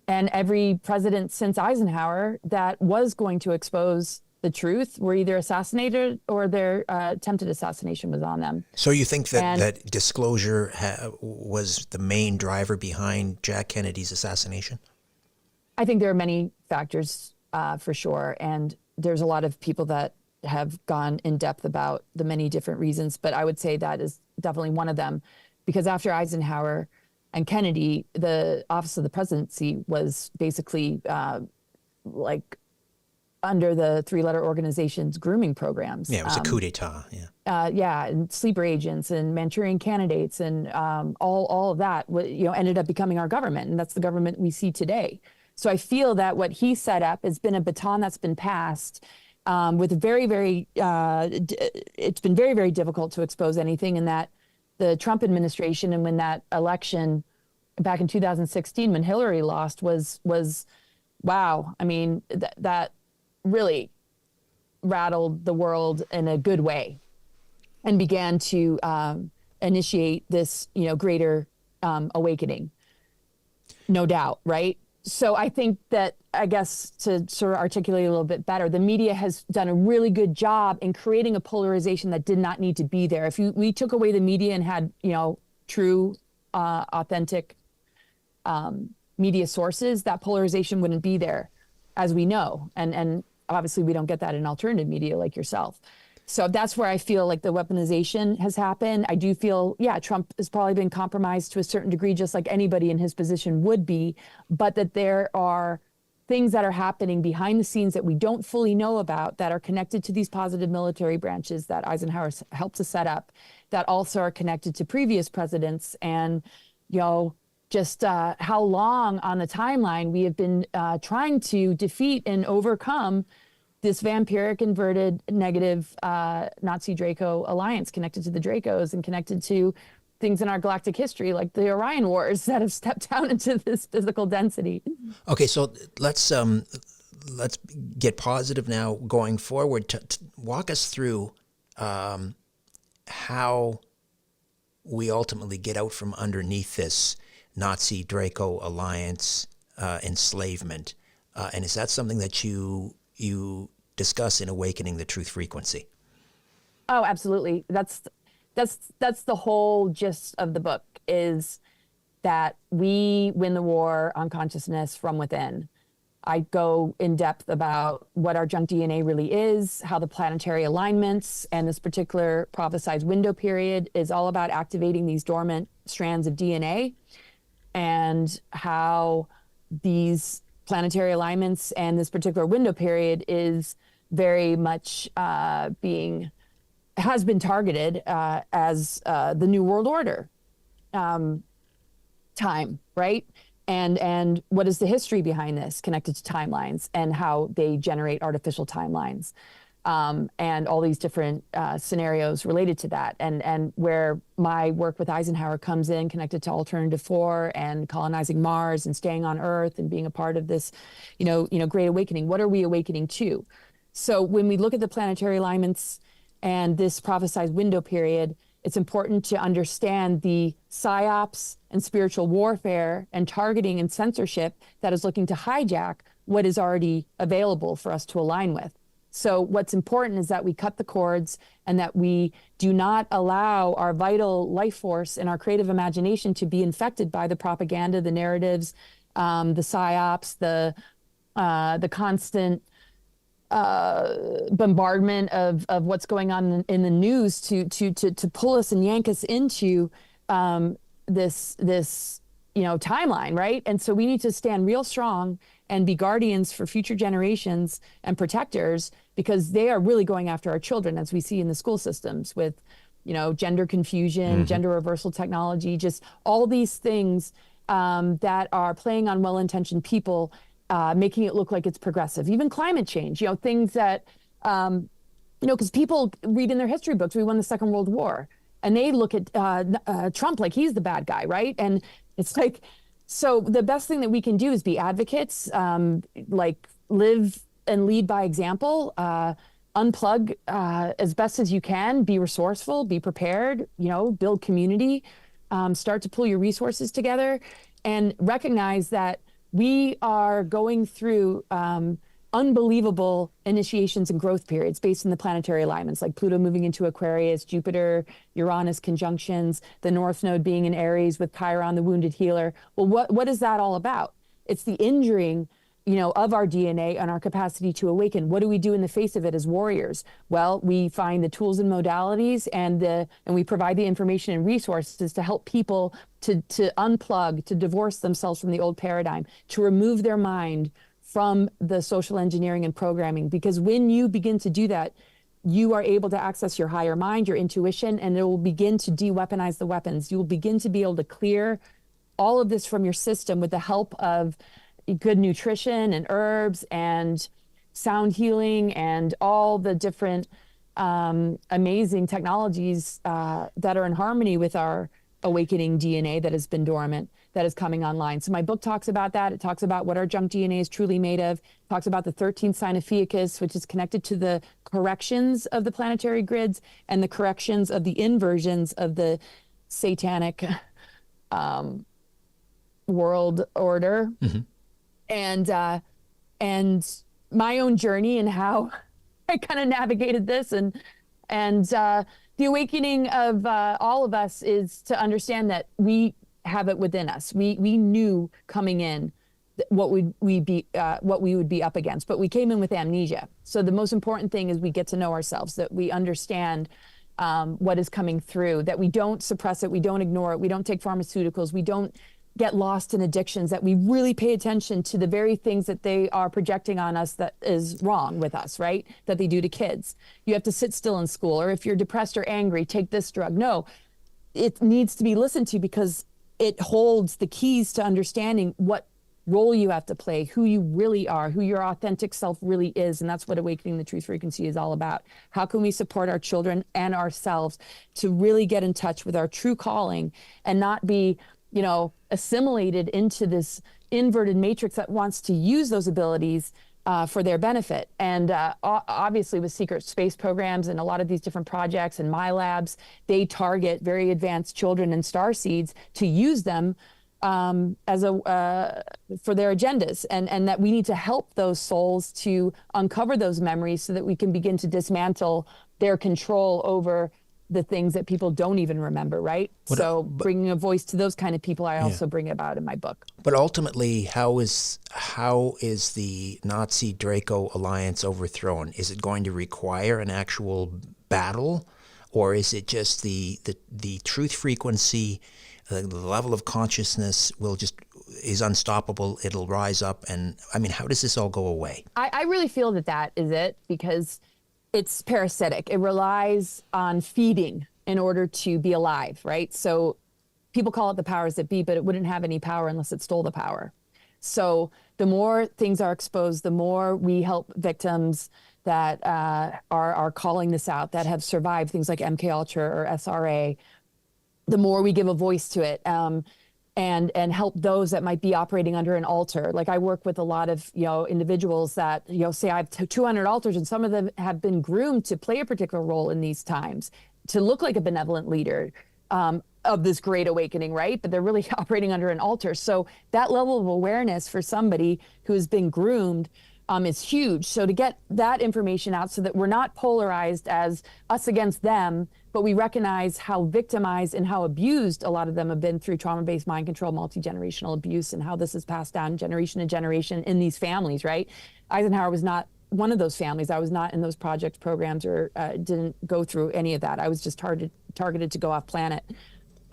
every president since Eisenhower that was going to expose the truth were either assassinated or their attempted assassination was on them.
So you think that disclosure was the main driver behind Jack Kennedy's assassination?
I think there are many factors for sure. And there's a lot of people that have gone in depth about the many different reasons, but I would say that is definitely one of them, because after Eisenhower and Kennedy, the office of the presidency was basically like under the three-letter organization's grooming programs.
Yeah, it was a coup d'etat. Yeah.
And sleeper agents and Manchurian candidates and all of that, ended up becoming our government, and that's the government we see today. So I feel that what he set up has been a baton that's been passed. With very, very, it's been very, very difficult to expose anything, and that the Trump administration, and when that election back in 2016, when Hillary lost, was wow. I mean, that really rattled the world in a good way, and began to initiate this, greater awakening, no doubt, right? So I think that, I guess, to sort of articulate a little bit better, the media has done a really good job in creating a polarization that did not need to be there. If we took away the media and had, true, authentic media sources, that polarization wouldn't be there, as we know. And obviously we don't get that in alternative media like yourself. So that's where I feel like the weaponization has happened. I do feel, Trump has probably been compromised to a certain degree, just like anybody in his position would be, but that there are things that are happening behind the scenes that we don't fully know about, that are connected to these positive military branches that Eisenhower helped to set up, that also are connected to previous presidents. And, just how long on the timeline we have been trying to defeat and overcome this vampiric, inverted, negative Nazi Draco alliance connected to the Dracos and connected to things in our galactic history, like the Orion Wars that have stepped down into this physical density.
Okay, so let's get positive now going forward. To walk us through how we ultimately get out from underneath this Nazi Draco alliance enslavement, and is that something that you discuss in Awakening the Truth Frequency?
Oh, absolutely. That's the whole gist of the book, is that we win the war on consciousness from within. I go in depth about what our junk DNA really is, how the planetary alignments and this particular prophesized window period is all about activating these dormant strands of DNA, and how these planetary alignments and this particular window period is very much has been targeted as the New World Order time, right? And what is the history behind this connected to timelines and how they generate artificial timelines, and all these different scenarios related to that, and where my work with Eisenhower comes in, connected to Alternative 4 and colonizing Mars and staying on Earth and being a part of this, Great Awakening. What are we awakening to? So when we look at the planetary alignments and this prophesized window period, it's important to understand the psyops and spiritual warfare and targeting and censorship that is looking to hijack what is already available for us to align with. So what's important is that we cut the cords and that we do not allow our vital life force and our creative imagination to be infected by the propaganda, the narratives, the psyops, the constant bombardment of what's going on in the news to pull us and yank us into this timeline, right? And so we need to stand real strong and be guardians for future generations and protectors, because they are really going after our children, as we see in the school systems with gender confusion, gender reversal technology, just all these things that are playing on well-intentioned people, making it look like it's progressive. Even climate change, things that, because people read in their history books, we won the Second World War, and they look at Trump like he's the bad guy, right? And it's like, so the best thing that we can do is be advocates, like live and lead by example, unplug as best as you can, be resourceful, be prepared, build community, start to pull your resources together, and recognize that we are going through unbelievable initiations and growth periods based on the planetary alignments, like Pluto moving into Aquarius, Jupiter, Uranus conjunctions, the North Node being in Aries with Chiron, the wounded healer. Well, what is that all about? It's the injuring, of our DNA and our capacity to awaken. What do we do in the face of it as warriors? Well, we find the tools and modalities and we provide the information and resources to help people to unplug, to divorce themselves from the old paradigm, to remove their mind from the social engineering and programming. Because when you begin to do that, you are able to access your higher mind, your intuition, and it will begin to de-weaponize the weapons. You will begin to be able to clear all of this from your system with the help of good nutrition and herbs and sound healing and all the different amazing technologies that are in harmony with our awakening DNA that has been dormant, that is coming online. So my book talks about that. It talks about what our junk DNA is truly made of. It talks about the 13th sign of Fiacus, which is connected to the corrections of the planetary grids and the corrections of the inversions of the satanic world order. And my own journey and how I kind of navigated this, and the awakening of all of us is to understand that we have it within us. We knew coming in what we would be up against, but we came in with amnesia. So the most important thing is we get to know ourselves, that we understand what is coming through, that we don't suppress it, we don't ignore it, we don't take pharmaceuticals, we don't get lost in addictions, that we really pay attention to the very things that they are projecting on us that is wrong with us, right? That they do to kids. You have to sit still in school, or if you're depressed or angry, take this drug. No, it needs to be listened to, because it holds the keys to understanding what role you have to play, who you really are, who your authentic self really is. And that's what Awakening the Truth Frequency is all about. How can we support our children and ourselves to really get in touch with our true calling and not be, assimilated into this inverted matrix that wants to use those abilities for their benefit. And obviously with secret space programs and a lot of these different projects and my labs, they target very advanced children and star seeds to use them as for their agendas, and that we need to help those souls to uncover those memories so that we can begin to dismantle their control over the things that people don't even remember, right? Bringing a voice to those kind of people, I also bring about in my book.
But ultimately, how is the Nazi Draco alliance overthrown? Is it going to require an actual battle, or is it just the truth frequency? The level of consciousness is unstoppable. It'll rise up. And I mean, how does this all go away?
I really feel that is it, because it's parasitic. It relies on feeding in order to be alive, right? So people call it the powers that be, but it wouldn't have any power unless it stole the power. So the more things are exposed, the more we help victims that are calling this out, that have survived things like MKUltra or SRA, the more we give a voice to it, and help those that might be operating under an altar. Like I work with a lot of individuals that say I have 200 altars, and some of them have been groomed to play a particular role in these times, to look like a benevolent leader of this great awakening, right? But they're really operating under an altar. So that level of awareness for somebody who has been groomed is huge. So to get that information out so that we're not polarized as us against them, but we recognize how victimized and how abused a lot of them have been through trauma-based mind control, multi-generational abuse, and how this is passed down generation to generation in these families, right? Eisenhower was not one of those families. I was not in those project programs or didn't go through any of that. I was just targeted to go off planet.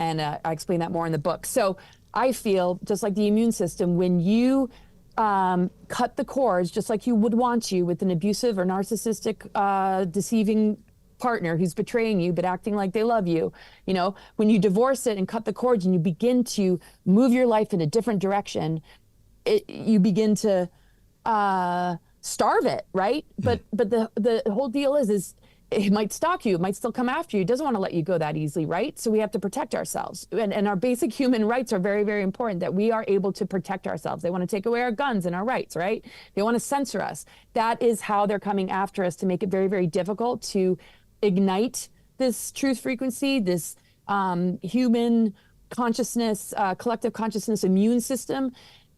And I explain that more in the book. So I feel just like the immune system, when you cut the cords, just like you would want to with an abusive or narcissistic, deceiving partner who's betraying you but acting like they love you, when you divorce it and cut the cords and you begin to move your life in a different direction, you begin to starve it, right? But the whole deal is it might stalk you, it might still come after you, it doesn't want to let you go that easily, right? So we have to protect ourselves. And our basic human rights are very, very important, that we are able to protect ourselves. They want to take away our guns and our rights, right? They want to censor us. That is how they're coming after us, to make it very, very difficult to ignite this truth frequency, this human consciousness, collective consciousness immune system.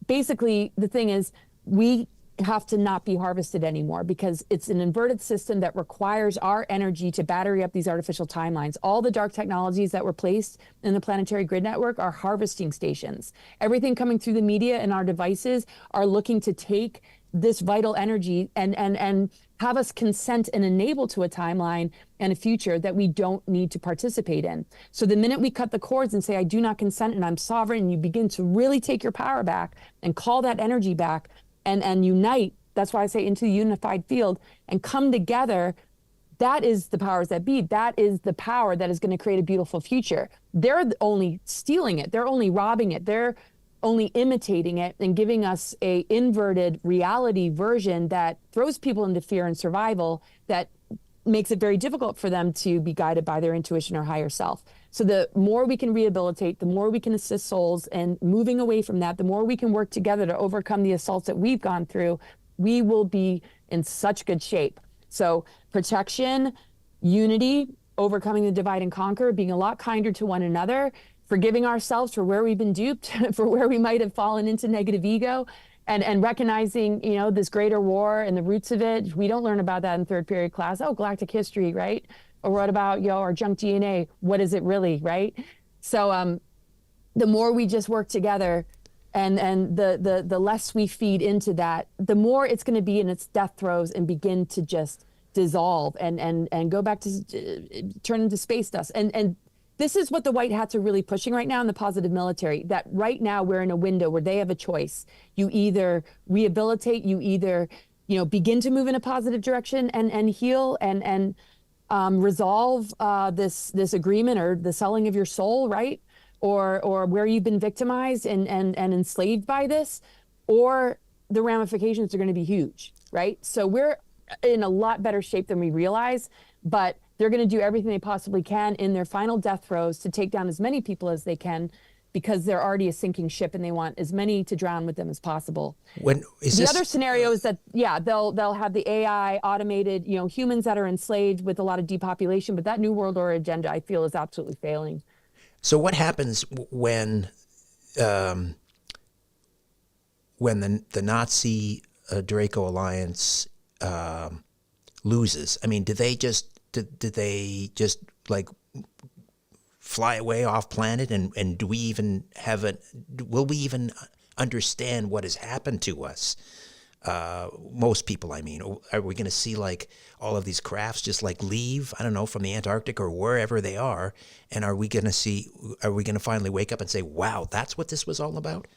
Basically, the thing is, we have to not be harvested anymore, because it's an inverted system that requires our energy to battery up these artificial timelines. All the dark technologies that were placed in the planetary grid network are harvesting stations. Everything coming through the media and our devices are looking to take this vital energy and have us consent and enable to a timeline and a future that we don't need to participate in. So the minute we cut the cords and say, I do not consent and I'm sovereign, and you begin to really take your power back and call that energy back, and unite, that's why I say into the unified field, and come together, that is the powers that be. That is the power that is going to create a beautiful future. They're only stealing it. They're only robbing it. They're only imitating it and giving us a inverted reality version that throws people into fear and survival, that makes it very difficult for them to be guided by their intuition or higher self. So the more we can rehabilitate, the more we can assist souls, and moving away from that, the more we can work together to overcome the assaults that we've gone through, we will be in such good shape. So protection, unity, overcoming the divide and conquer, being a lot kinder to one another, forgiving ourselves for where we've been duped, for where we might have fallen into negative ego, and recognizing, this greater war and the roots of it. We don't learn about that in third period class. Oh, galactic history, right? Or what about, our junk DNA? What is it really, right? So the more we just work together, and the less we feed into that, the more it's going to be in its death throes and begin to just dissolve and go back to turn into space dust. And this is what the white hats are really pushing right now in the positive military, that right now we're in a window where they have a choice. You either rehabilitate, you either, begin to move in a positive direction and heal and resolve this agreement or the selling of your soul, right? or where you've been victimized and enslaved by this, or the ramifications are going to be huge, right? So we're in a lot better shape than we realize, but they're going to do everything they possibly can in their final death throes to take down as many people as they can, because they're already a sinking ship and they want as many to drown with them as possible. The other scenario is that, yeah, they'll have the AI automated, humans that are enslaved with a lot of depopulation, but that New World Order agenda, I feel, is absolutely failing.
So what happens when the Nazi Draco alliance loses? I mean, did they just like fly away off planet, and do we even will we even understand what has happened to us? Most people, I mean, are we going to see like all of these crafts just like leave, I don't know, from the Antarctic or wherever they are, and are we going to finally wake up and say, wow, that's what this was all about?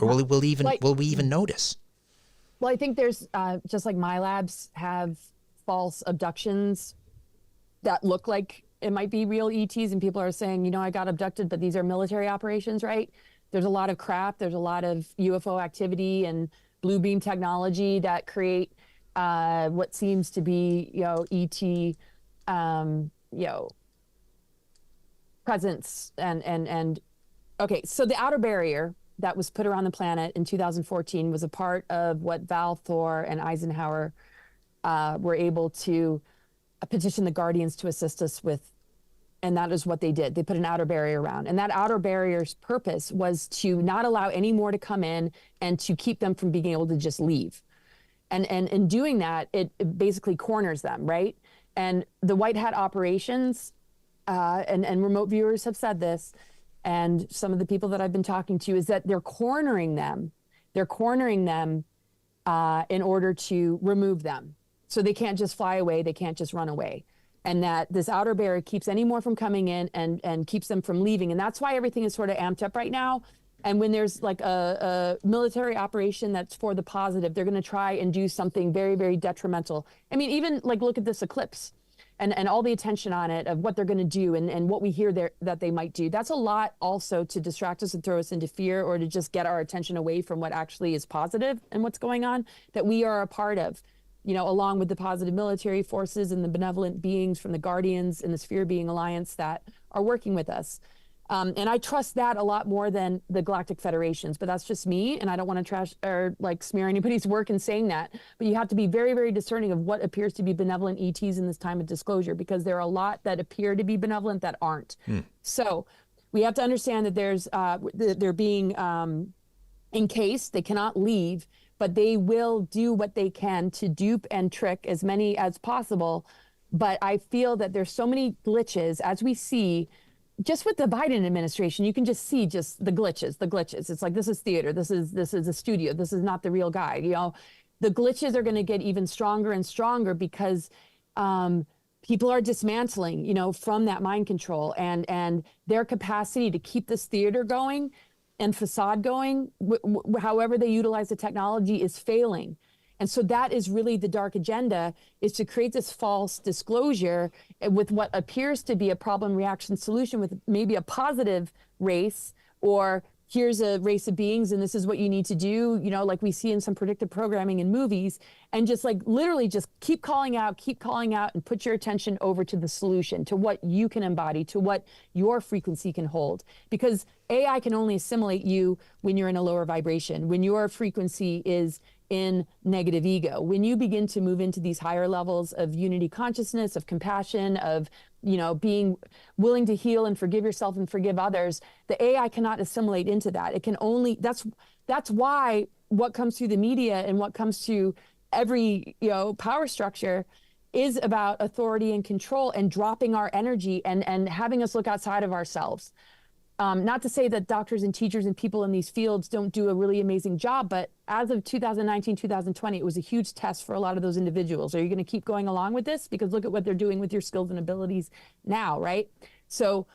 Or will we even notice?
Well, I think there's just like my labs have false abductions that look like it might be real ETs, and people are saying, I got abducted, but these are military operations, right? There's a lot of crap. There's a lot of UFO activity and blue beam technology that create what seems to be, ET, presence and okay. So the outer barrier that was put around the planet in 2014 was a part of what Val Thor and Eisenhower were able to petition the Guardians to assist us with. And that is what they did. They put an outer barrier around. And that outer barrier's purpose was to not allow any more to come in and to keep them from being able to just leave. And in doing that, it basically corners them, right? And the white hat operations, and remote viewers have said this, and some of the people that I've been talking to, is that they're cornering them. They're cornering them in order to remove them. So they can't just fly away. They can't just run away. And that this outer barrier keeps any more from coming in and keeps them from leaving. And that's why everything is sort of amped up right now. And when there's like a military operation that's for the positive, they're going to try and do something very, very detrimental. I mean, even like look at this eclipse and all the attention on it of what they're going to do and what we hear there that they might do. That's a lot also to distract us and throw us into fear, or to just get our attention away from what actually is positive and what's going on that we are a part of. Along with the positive military forces and the benevolent beings from the Guardians and the Sphere Being Alliance that are working with us. And I trust that a lot more than the Galactic Federations, but that's just me. And I don't want to trash or like smear anybody's work in saying that. But you have to be very, very discerning of what appears to be benevolent ETs in this time of disclosure, because there are a lot that appear to be benevolent that aren't. So we have to understand that they're being encased. They cannot leave, but they will do what they can to dupe and trick as many as possible. But I feel that there's so many glitches, as we see just with the Biden administration. You can just see just the glitches. It's like, this is theater. This is a studio. This is not the real guy. The glitches are going to get even stronger and stronger because people are dismantling, from that mind control and their capacity to keep this theater going and facade going, however they utilize the technology, is failing. And so that is really the dark agenda, is to create this false disclosure with what appears to be a problem reaction solution with maybe a positive race, or here's a race of beings and this is what you need to do, like we see in some predictive programming in movies, and just like literally just keep calling out and put your attention over to the solution, to what you can embody, to what your frequency can hold. Because AI can only assimilate you when you're in a lower vibration, when your frequency is in negative ego. When you begin to move into these higher levels of unity consciousness, of compassion, of being willing to heal and forgive yourself and forgive others, the AI cannot assimilate into that. It can only, that's why what comes through the media and what comes through every power structure is about authority and control and dropping our energy and having us look outside of ourselves. Not to say that doctors and teachers and people in these fields don't do a really amazing job, but as of 2019, 2020, it was a huge test for a lot of those individuals. Are you going to keep going along with this? Because look at what they're doing with your skills and abilities now, right? So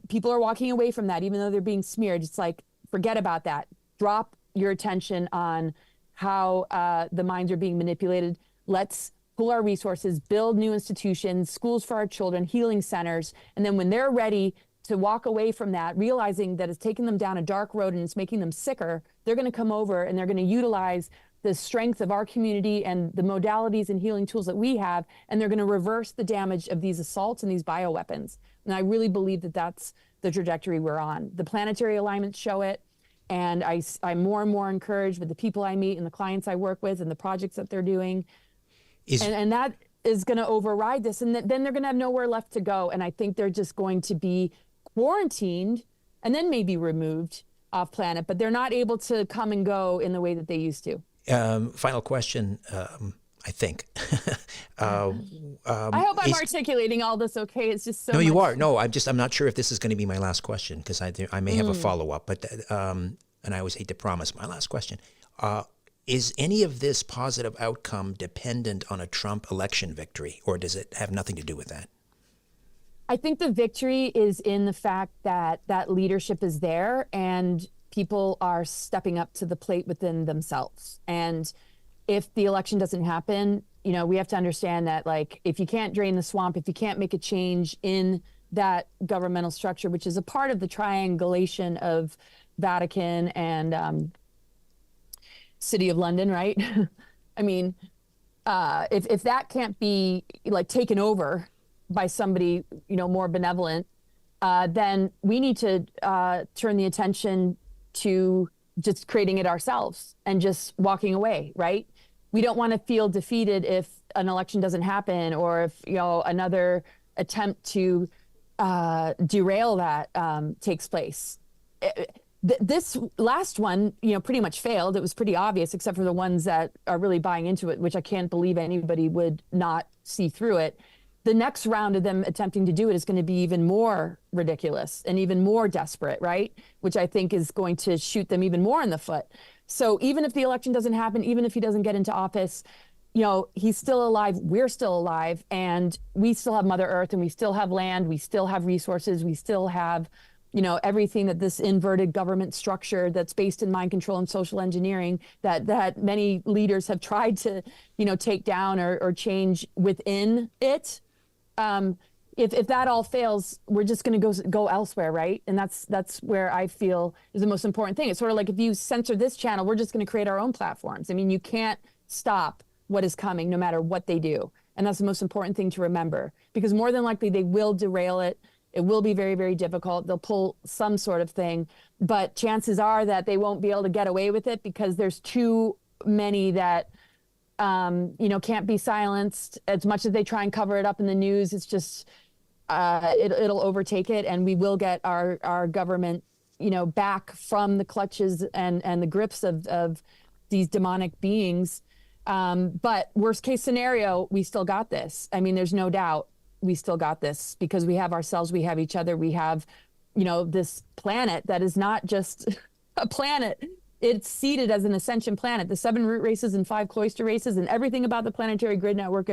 people are walking away from that, even though they're being smeared. It's like, forget about that. Drop your attention on how the minds are being manipulated. Let's pool our resources, build new institutions, schools for our children, healing centers, and then when they're ready to walk away from that, realizing that it's taking them down a dark road and it's making them sicker, they're going to come over and they're going to utilize the strength of our community and the modalities and healing tools that we have, and they're going to reverse the damage of these assaults and these bioweapons. And I really believe that that's the trajectory we're on. The planetary alignments show it, and I'm more and more encouraged with the people I meet and the clients I work with and the projects that they're doing. And that is going to override this, and then they're going to have nowhere left to go. And I think they're just going to be quarantined and then maybe removed off planet, but they're not able to come and go in the way that they used to.
Final question, I think.
I hope I'm articulating all this okay. It's just so
No, you are. No, I'm not sure if this is going to be my last question, because I may have a follow-up, but and I always hate to promise my last question. Is any of this positive outcome dependent on a Trump election victory, or does it have nothing to do with that?
I think the victory is in the fact that that leadership is there and people are stepping up to the plate within themselves. And if the election doesn't happen, you know, we have to understand that, like, if you can't drain the swamp, if you can't make a change in that governmental structure, which is a part of the triangulation of Vatican and City of London, right? I mean, if that can't be like taken over by somebody, you know, more benevolent, then we need to turn the attention to just creating it ourselves and just walking away, right? We don't want to feel defeated if an election doesn't happen, or if, you know, another attempt to derail that takes place. This last one, you know, pretty much failed. It was pretty obvious, except for the ones that are really buying into it, which I can't believe anybody would not see through it. The next round of them attempting to do it is going to be even more ridiculous and even more desperate, right? Which I think is going to shoot them even more in the foot. So even if the election doesn't happen, even if he doesn't get into office, you know, he's still alive, we're still alive, and we still have Mother Earth, and we still have land, we still have resources, we still have, you know, everything that this inverted government structure that's based in mind control and social engineering that many leaders have tried to, you know, take down or change within it. If that all fails, we're just going to go elsewhere, right? And that's where I feel is the most important thing. It's sort of like, if you censor this channel, we're just going to create our own platforms. I mean, you can't stop what is coming, no matter what they do. And that's the most important thing to remember, because more than likely they will derail it. It will be very, very difficult. They'll pull some sort of thing, but chances are that they won't be able to get away with it, because there's too many that you know, can't be silenced. As much as they try and cover it up in the news, it's just it'll overtake it, and we will get our government, you know, back from the clutches and the grips of these demonic beings. But worst case scenario, we still got this. I mean, there's no doubt we still got this, because we have ourselves, we have each other, we have, you know, this planet that is not just a planet. It's seated as an ascension planet. The 7 root races and 5 cloister races and everything about the planetary grid network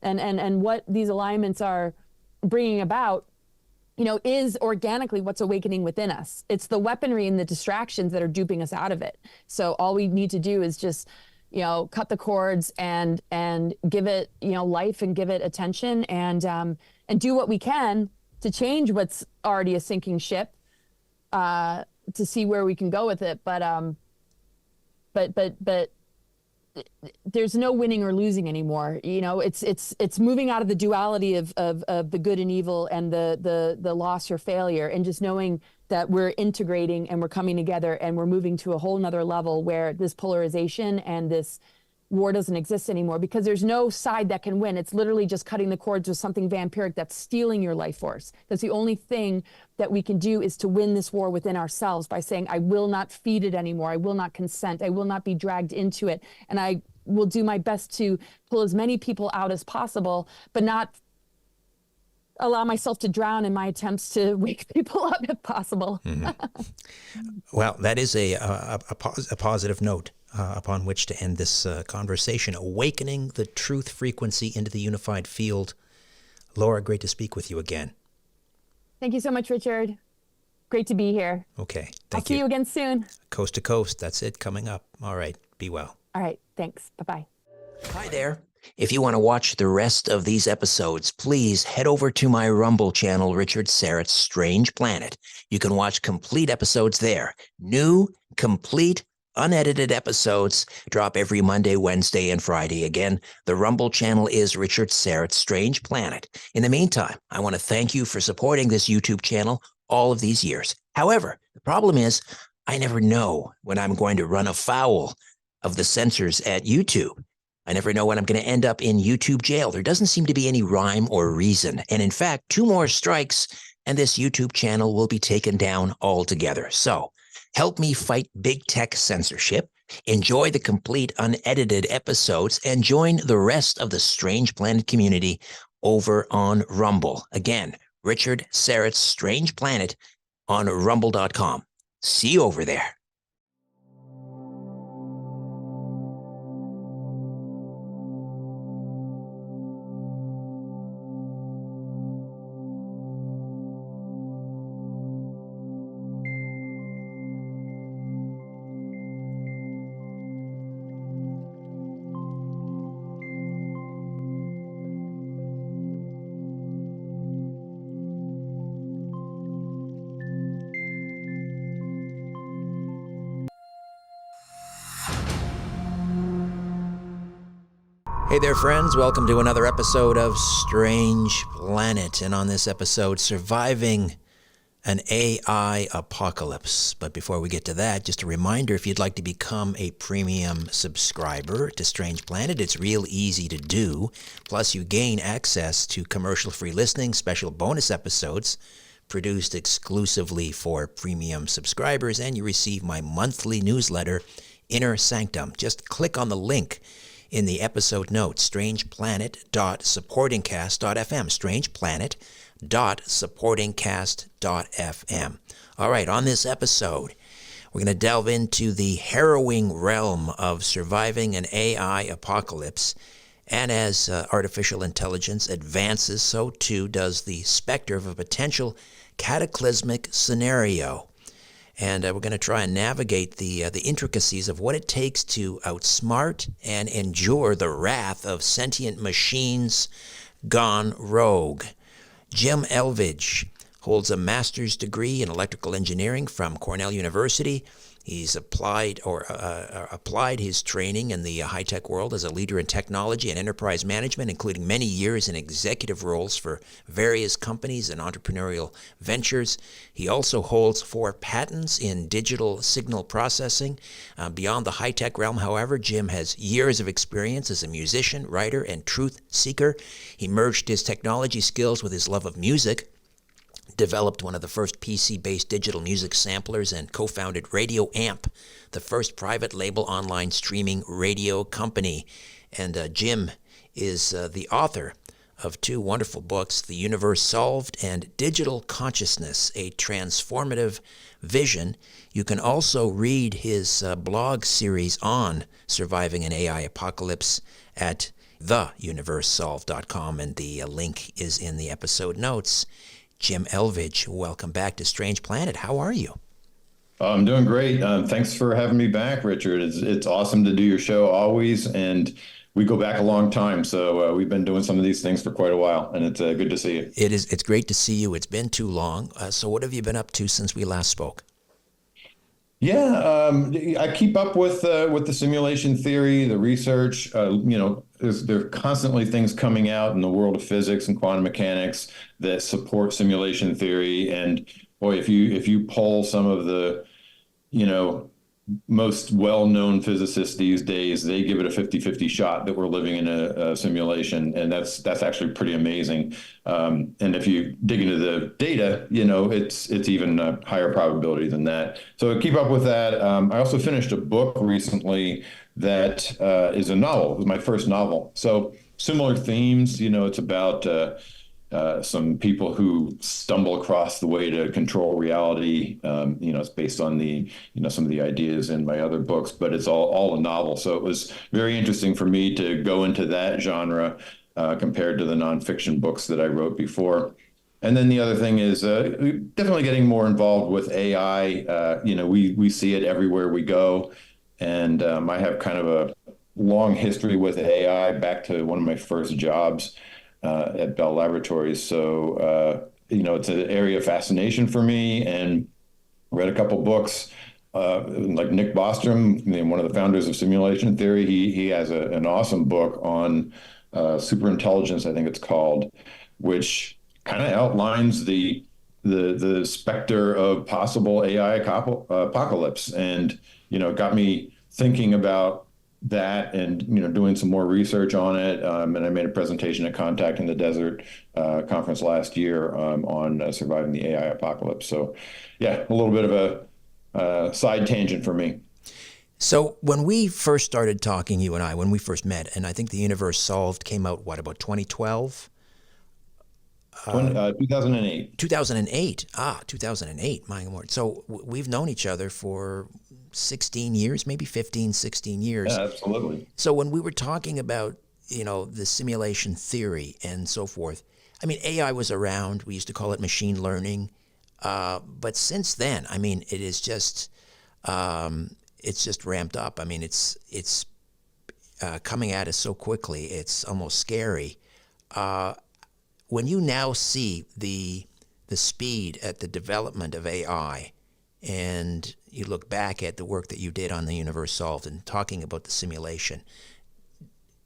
and what these alignments are bringing about, you know, is organically what's awakening within us. It's the weaponry and the distractions that are duping us out of it. So all we need to do is just, you know, cut the cords and give it, you know, life, and give it attention, and do what we can to change what's already a sinking ship, to see where we can go with it. But there's no winning or losing anymore. You know, it's moving out of the duality of the good and evil and the loss or failure, and just knowing that we're integrating and we're coming together and we're moving to a whole nother level where this polarization and this war doesn't exist anymore, because there's no side that can win. It's literally just cutting the cords with something vampiric that's stealing your life force. That's the only thing that we can do, is to win this war within ourselves by saying, I will not feed it anymore. I will not consent. I will not be dragged into it. And I will do my best to pull as many people out as possible, but not allow myself to drown in my attempts to wake people up if possible.
Well, that is a positive note upon which to end this conversation. Awakening the truth frequency into the unified field. Laura, great to speak with you again.
Thank you so much, Richard. Great to be here.
Okay.
I'll see you again soon.
Coast to coast. That's it coming up. All right. Be well.
All right. Thanks. Bye-bye.
Hi there. If you want to watch the rest of these episodes, please head over to my Rumble channel, Richard Syrett's Strange Planet. You can watch complete episodes there. New, complete, unedited episodes drop every Monday, Wednesday, and Friday. Again, the Rumble channel is Richard Syrett's Strange Planet. In the meantime, I want to thank you for supporting this YouTube channel all of these years. However, the problem is I never know when I'm going to run afoul of the censors at YouTube. I never know when I'm going to end up in YouTube jail. There doesn't seem to be any rhyme or reason. And in fact, 2 more strikes and this YouTube channel will be taken down altogether. So help me fight big tech censorship, enjoy the complete unedited episodes, and join the rest of the Strange Planet community over on Rumble. Again, Richard Syrett's Strange Planet on rumble.com. See you over there. Hey there, friends. Welcome to another episode of Strange Planet. And on this episode, surviving an AI apocalypse. But before we get to that, just a reminder, if you'd like to become a premium subscriber to Strange Planet, it's real easy to do. Plus, you gain access to commercial-free listening, special bonus episodes produced exclusively for premium subscribers, and you receive my monthly newsletter, Inner Sanctum. Just click on the link in the episode notes, strangeplanet.supportingcast.fm, strangeplanet.supportingcast.fm. All right, on this episode, we're going to delve into the harrowing realm of surviving an AI apocalypse. And as artificial intelligence advances, so too does the specter of a potential cataclysmic scenario. And we're going to try and navigate the intricacies of what it takes to outsmart and endure the wrath of sentient machines gone rogue. Jim Elvidge holds a master's degree in electrical engineering from Cornell University. He's applied his training in the high-tech world as a leader in technology and enterprise management, including many years in executive roles for various companies and entrepreneurial ventures. He also holds 4 patents in digital signal processing. Beyond the high-tech realm, however, Jim has years of experience as a musician, writer, and truth seeker. He merged his technology skills with his love of music, developed one of the first PC-based digital music samplers, and co-founded Radio Amp, the first private label online streaming radio company. And Jim is the author of 2 wonderful books, The Universe Solved and Digital Consciousness, A Transformative Vision. You can also read his blog series on surviving an AI apocalypse at theuniversesolved.com, and the link is in the episode notes. Jim Elvidge, welcome back to Strange Planet. How are you?
I'm doing great. Thanks for having me back, Richard. It's awesome to do your show always, and we go back a long time. So we've been doing some of these things for quite a while, and it's good to see you.
It's great to see you. It's been too long. So what have you been up to since we last spoke?
Yeah, I keep up with the simulation theory, the research. There are constantly things coming out in the world of physics and quantum mechanics that support simulation theory. And boy, if you poll some of the, most well-known physicists these days, they give it a 50-50 shot that we're living in a simulation, and that's actually pretty amazing. And if you dig into the data, it's even a higher probability than that. So keep up with that. I also finished a book recently that is a novel. It was my first novel. So similar themes. It's about some people who stumble across the way to control reality. It's based on some of the ideas in my other books, but it's all a novel. So it was very interesting for me to go into that genre compared to the nonfiction books that I wrote before. And then the other thing is definitely getting more involved with AI. We see it everywhere we go. And I have kind of long history with AI back to one of my first jobs at Bell Laboratories. So, it's an area of fascination for me, and read a couple books. Like Nick Bostrom, one of the founders of simulation theory, he has an awesome book on superintelligence, I think it's called, which kind of outlines the specter of possible AI apocalypse, and got me thinking about that, and doing some more research on it. And I made a presentation at Contact in the Desert conference last year on surviving the AI apocalypse. So, yeah, a little bit of a side tangent for me.
So when we first started talking, you and I, when we first met, and I think The Universe Solved came out, what, about 2012?
2008.
2008. 2008. My lord. So we've known each other for 16 years, maybe 15, 16 years.
Yeah, absolutely.
So when we were talking about, the simulation theory and so forth, I mean, AI was around. We used to call it machine learning. But since then, I mean, it's just ramped up. I mean, it's coming at us so quickly. It's almost scary. When you now see the speed at the development of AI, and you look back at the work that you did on The Universe Solved and talking about the simulation,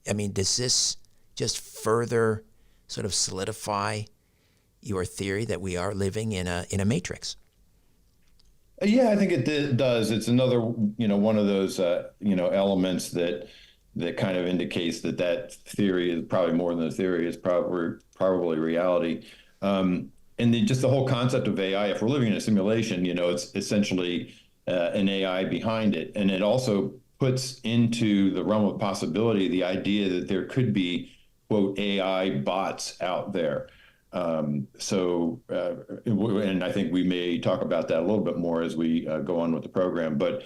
I mean, does this just further sort of solidify your theory that we are living in a matrix?
Yeah, I think it does. It's another, one of those, elements that kind of indicates that theory is probably more than a theory. It's probably reality. And just the whole concept of AI, if we're living in a simulation, it's essentially an AI behind it. And it also puts into the realm of possibility the idea that there could be, quote, AI bots out there. And I think we may talk about that a little bit more as we go on with the program. But,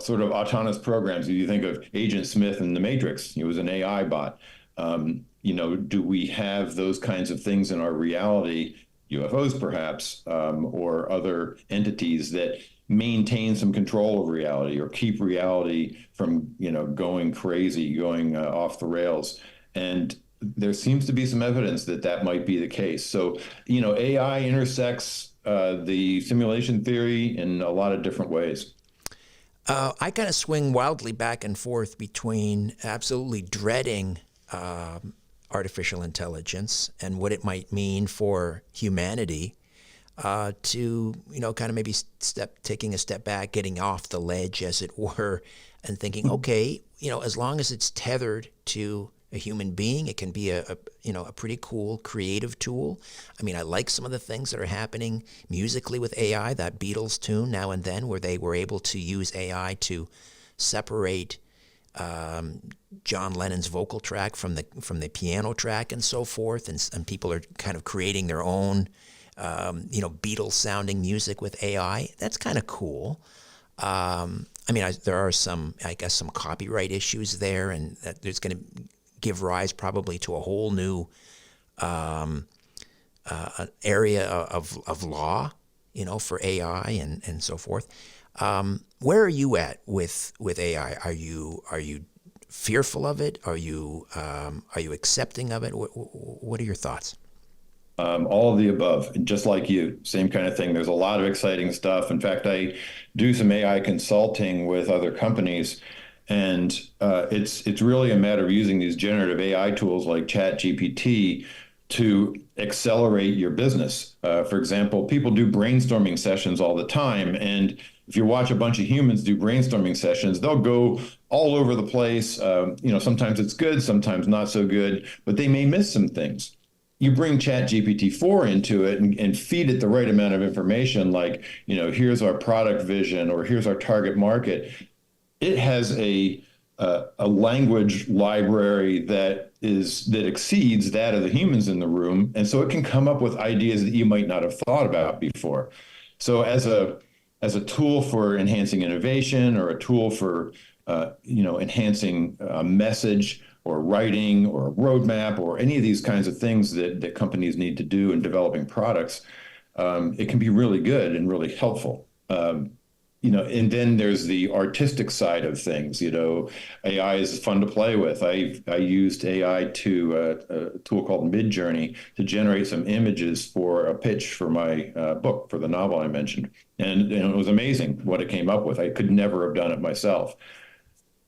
sort of autonomous programs, if you think of Agent Smith in The Matrix, he was an AI bot. Do we have those kinds of things in our reality, UFOs perhaps, or other entities that maintain some control of reality or keep reality from, going crazy, going off the rails? And there seems to be some evidence that might be the case. So, AI intersects the simulation theory in a lot of different ways.
I kind of swing wildly back and forth between absolutely dreading artificial intelligence and what it might mean for humanity, to kind of maybe taking a step back, getting off the ledge, as it were, and thinking, okay, as long as it's tethered to a human being, it can be a pretty cool creative tool. I mean, I like some of the things that are happening musically with AI. That Beatles tune Now and Then, where they were able to use AI to separate John Lennon's vocal track from the piano track and so forth, and people are kind of creating their own Beatles sounding music with AI. That's kind of cool. I mean, there are some copyright issues there, and that there's going to give rise probably to a whole new area of law, for AI and so forth. Where are you at with AI? Are you fearful of it? Are you accepting of it? What are your thoughts?
All of the above, just like you, same kind of thing. There's a lot of exciting stuff. In fact, I do some AI consulting with other companies, and it's really a matter of using these generative AI tools like ChatGPT to accelerate your business. For example, people do brainstorming sessions all the time, and if you watch a bunch of humans do brainstorming sessions, they'll go all over the place. Sometimes it's good, sometimes not so good, but they may miss some things. You bring ChatGPT-4 into it and feed it the right amount of information, like, here's our product vision or here's our target market. It has a language library that exceeds that of the humans in the room, and so it can come up with ideas that you might not have thought about before. So as a tool for enhancing innovation, or a tool for enhancing a message or writing or a roadmap or any of these kinds of things that companies need to do in developing products, it can be really good and really helpful. and then there's the artistic side of things. AI is fun to play with. I used AI to a tool called Midjourney to generate some images for a pitch for my book, for the novel I mentioned, and it was amazing what it came up with. I could never have done it myself.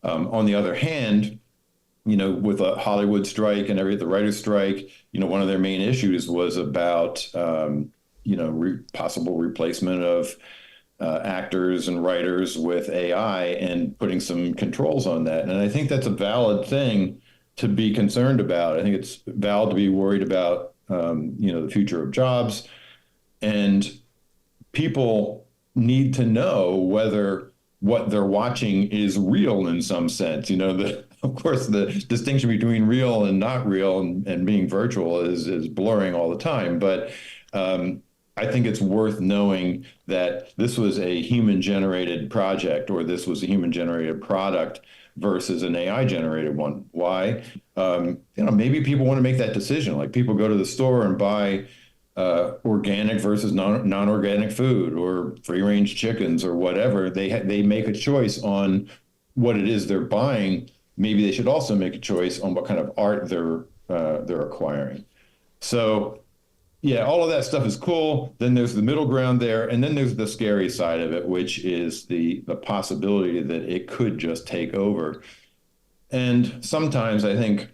On the other hand, with a Hollywood strike and the writer's strike, one of their main issues was about possible replacement of actors and writers with AI and putting some controls on that. And I think that's a valid thing to be concerned about. I think it's valid to be worried about, the future of jobs. And people need to know whether what they're watching is real in some sense. Of course, the distinction between real and not real and being virtual is blurring all the time. But I think it's worth knowing that this was a human-generated project, or this was a human-generated product versus an AI-generated one. Why? Maybe people want to make that decision. Like, people go to the store and buy organic versus non-organic food, or free-range chickens, or whatever. They make a choice on what it is they're buying. Maybe they should also make a choice on what kind of art they're acquiring. So, yeah, all of that stuff is cool. Then there's the middle ground there, and then there's the scary side of it, which is the possibility that it could just take over. And sometimes I think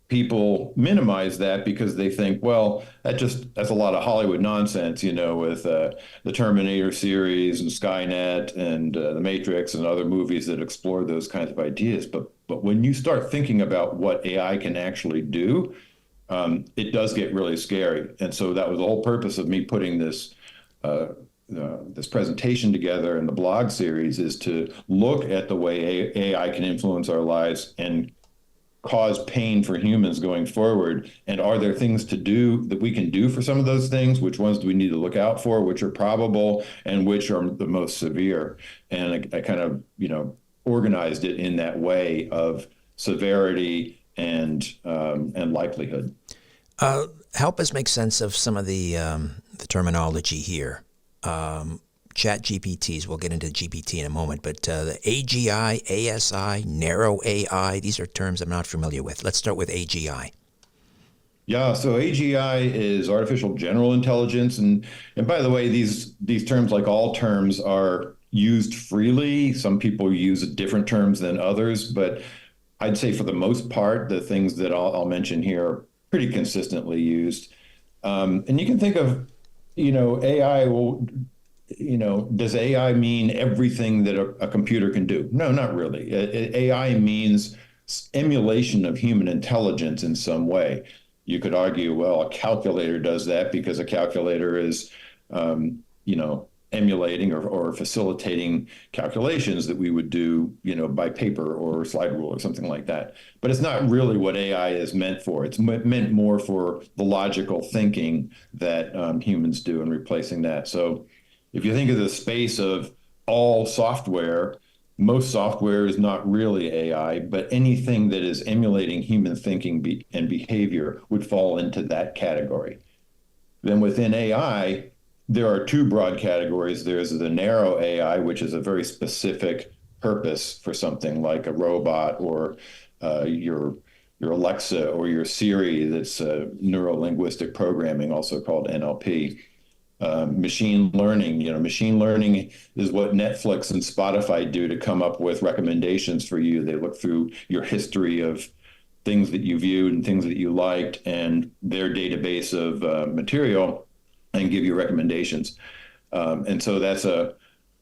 people minimize that because they think, well, that's a lot of Hollywood nonsense, with the Terminator series and Skynet and The Matrix and other movies that explore those kinds of ideas. But when you start thinking about what AI can actually do, it does get really scary. And so that was the whole purpose of me putting this presentation together in the blog series, is to look at the way AI can influence our lives and cause pain for humans going forward. And are there things to do that we can do for some of those things? Which ones do we need to look out for? Which are probable and which are the most severe? And I kind of, organized it in that way of severity and likelihood.
Help us make sense of some of the terminology here. Chat GPTs, we'll get into GPT in a moment, but the AGI, ASI, narrow AI, these are terms I'm not familiar with. Let's start with AGI.
Yeah, so AGI is artificial general intelligence. And by the way, these terms, like all terms, are used freely. Some people use different terms than others, but I'd say for the most part, the things that I'll mention here are pretty consistently used. And you can think of, AI, well, does AI mean everything that a computer can do? No, not really. AI means emulation of human intelligence in some way. You could argue, well, a calculator does that because a calculator is, emulating or facilitating calculations that we would do, by paper or slide rule or something like that. But it's not really what AI is meant for. It's meant more for the logical thinking that humans do, and replacing that. So if you think of the space of all software, most software is not really AI, but anything that is emulating human thinking and behavior would fall into that category. Then within AI, there are two broad categories. There's the narrow AI, which is a very specific purpose for something like a robot, or your Alexa or your Siri, that's neuro-linguistic programming, also called NLP. Machine learning, machine learning is what Netflix and Spotify do to come up with recommendations for you. They look through your history of things that you viewed and things that you liked and their database of material, and give you recommendations. And so that's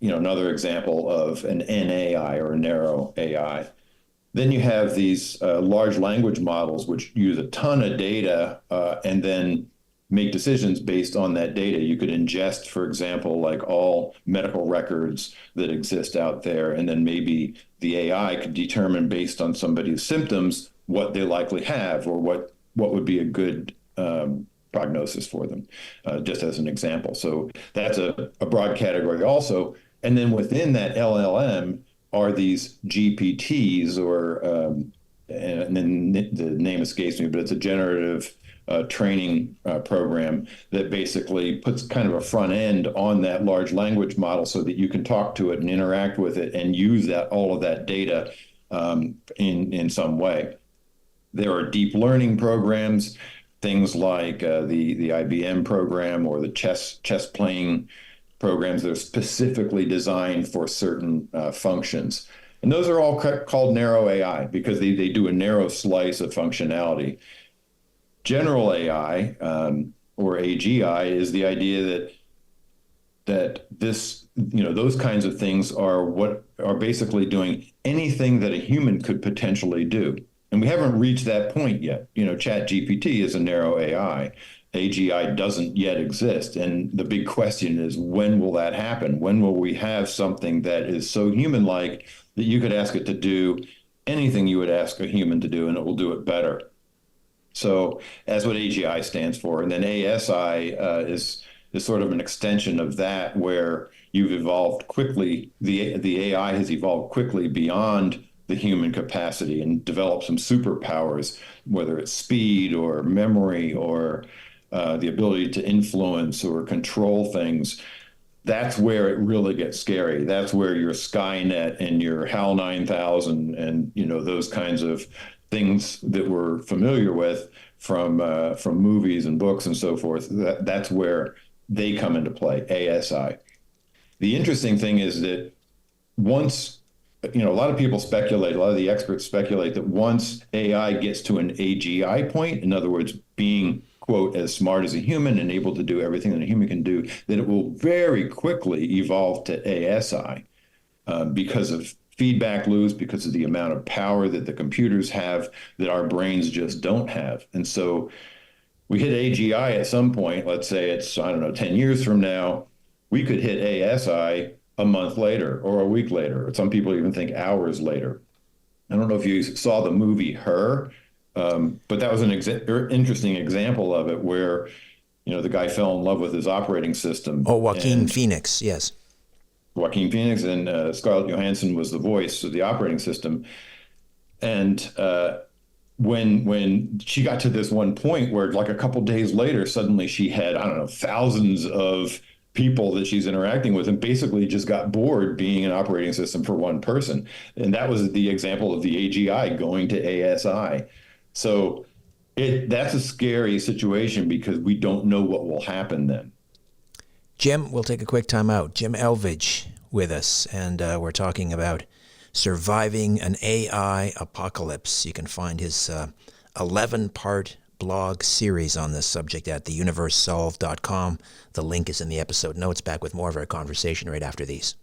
another example of an NAI, or a narrow AI. Then you have these large language models, which use a ton of data and then make decisions based on that data. You could ingest, for example, like all medical records that exist out there, and then maybe the AI could determine, based on somebody's symptoms, what they likely have, or what would be a good prognosis for them, just as an example. So that's a broad category also. And then within that LLM are these GPTs, or and then the name escapes me, but it's a generative training program that basically puts kind of a front end on that large language model so that you can talk to it and interact with it and use all of that data in some way. There are deep learning programs, things like the IBM program or the chess playing programs that are specifically designed for certain functions. And those are all called narrow AI because they do a narrow slice of functionality. General AI or AGI is the idea that this, those kinds of things are what are basically doing anything that a human could potentially do. And we haven't reached that point yet. Chat GPT is a narrow AI. AGI doesn't yet exist. And the big question is, when will that happen? When will we have something that is so human-like that you could ask it to do anything you would ask a human to do, and it will do it better? So that's what AGI stands for. And then ASI is sort of an extension of that, where you've evolved quickly. The AI has evolved quickly beyond the human capacity and developed some superpowers, whether it's speed or memory or the ability to influence or control things. That's where it really gets scary. That's where your Skynet and your HAL 9000 and those kinds of things that we're familiar with from movies and books and so forth. That's where they come into play. ASI. The interesting thing is that once, a lot of people speculate, a lot of the experts speculate that once AI gets to an AGI point, in other words, being, quote, as smart as a human and able to do everything that a human can do, then it will very quickly evolve to ASI because of feedback loops, because of the amount of power that the computers have that our brains just don't have. And so we hit AGI at some point, let's say it's, 10 years from now, we could hit ASI a month later or a week later, or some people even think hours later. I don't know if you saw the movie Her, but that was an interesting example of it where, the guy fell in love with his operating system.
Oh, Joaquin Phoenix, yes.
Joaquin Phoenix, and Scarlett Johansson was the voice of the operating system. And when she got to this one point where, like, a couple days later, suddenly she had, thousands of people that she's interacting with, and basically just got bored being an operating system for one person. And that was the example of the AGI going to ASI. So that's a scary situation because we don't know what will happen then.
Jim, we'll take a quick time out. Jim Elvidge with us, and we're talking about surviving an AI apocalypse. You can find his 11-part blog series on this subject at theuniversesolved.com. The link is in the episode notes. Back with more of our conversation right after these.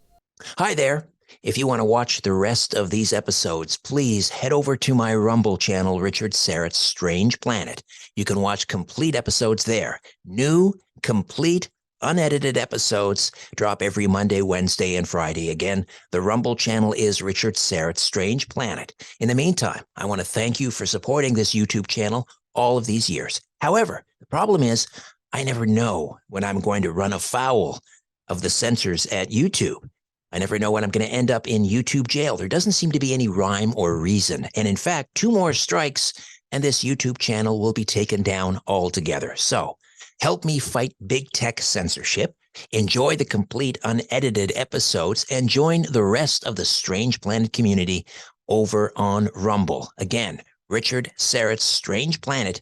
Hi there. If you want to watch the rest of these episodes, please head over to my Rumble channel, Richard Syrett's Strange Planet. You can watch complete episodes there. New, complete, unedited episodes drop every Monday, Wednesday, and Friday. Again, the Rumble channel is Richard Syrett's Strange Planet. In the meantime, I want to thank you for supporting this YouTube channel all of these years. However, the problem is I never know when I'm going to run afoul of the censors at YouTube. I never know when I'm going to end up in YouTube jail. There doesn't seem to be any rhyme or reason. And in fact, 2 more strikes and this YouTube channel will be taken down altogether. So help me fight big tech censorship, enjoy the complete unedited episodes, and join the rest of the Strange Planet community over on Rumble. Again, Richard Syrett's Strange Planet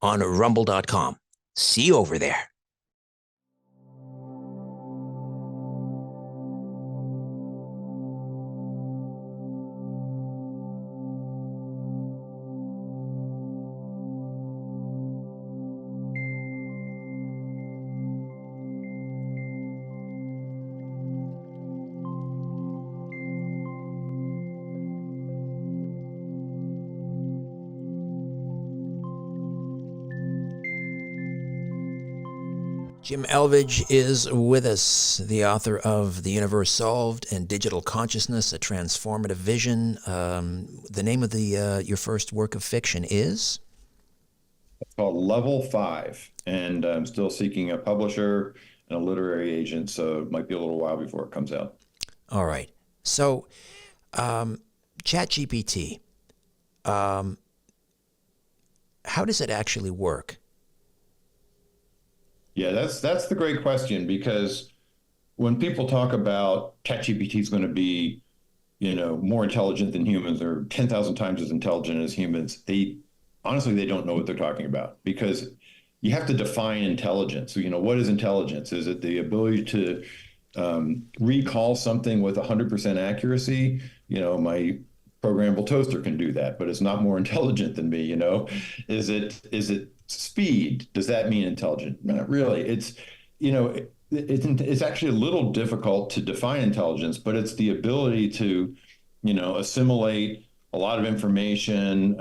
on rumble.com. See you over there. Jim Elvidge is with us, the author of The Universe Solved and Digital Consciousness, A Transformative Vision. The name of your first work of fiction is?
It's called Level 5, and I'm still seeking a publisher and a literary agent, so it might be a little while before it comes out.
All right. So, ChatGPT, how does it actually work?
Yeah, that's the great question, because when people talk about ChatGPT is going to be, more intelligent than humans or 10,000 times as intelligent as humans, they honestly they don't know what they're talking about, because you have to define intelligence. So, what is intelligence? Is it the ability to recall something with 100% accuracy? My programmable toaster can do that, but it's not more intelligent than me. Is it speed? Does that mean intelligent? Not really. It's actually a little difficult to define intelligence, but it's the ability to, assimilate a lot of information,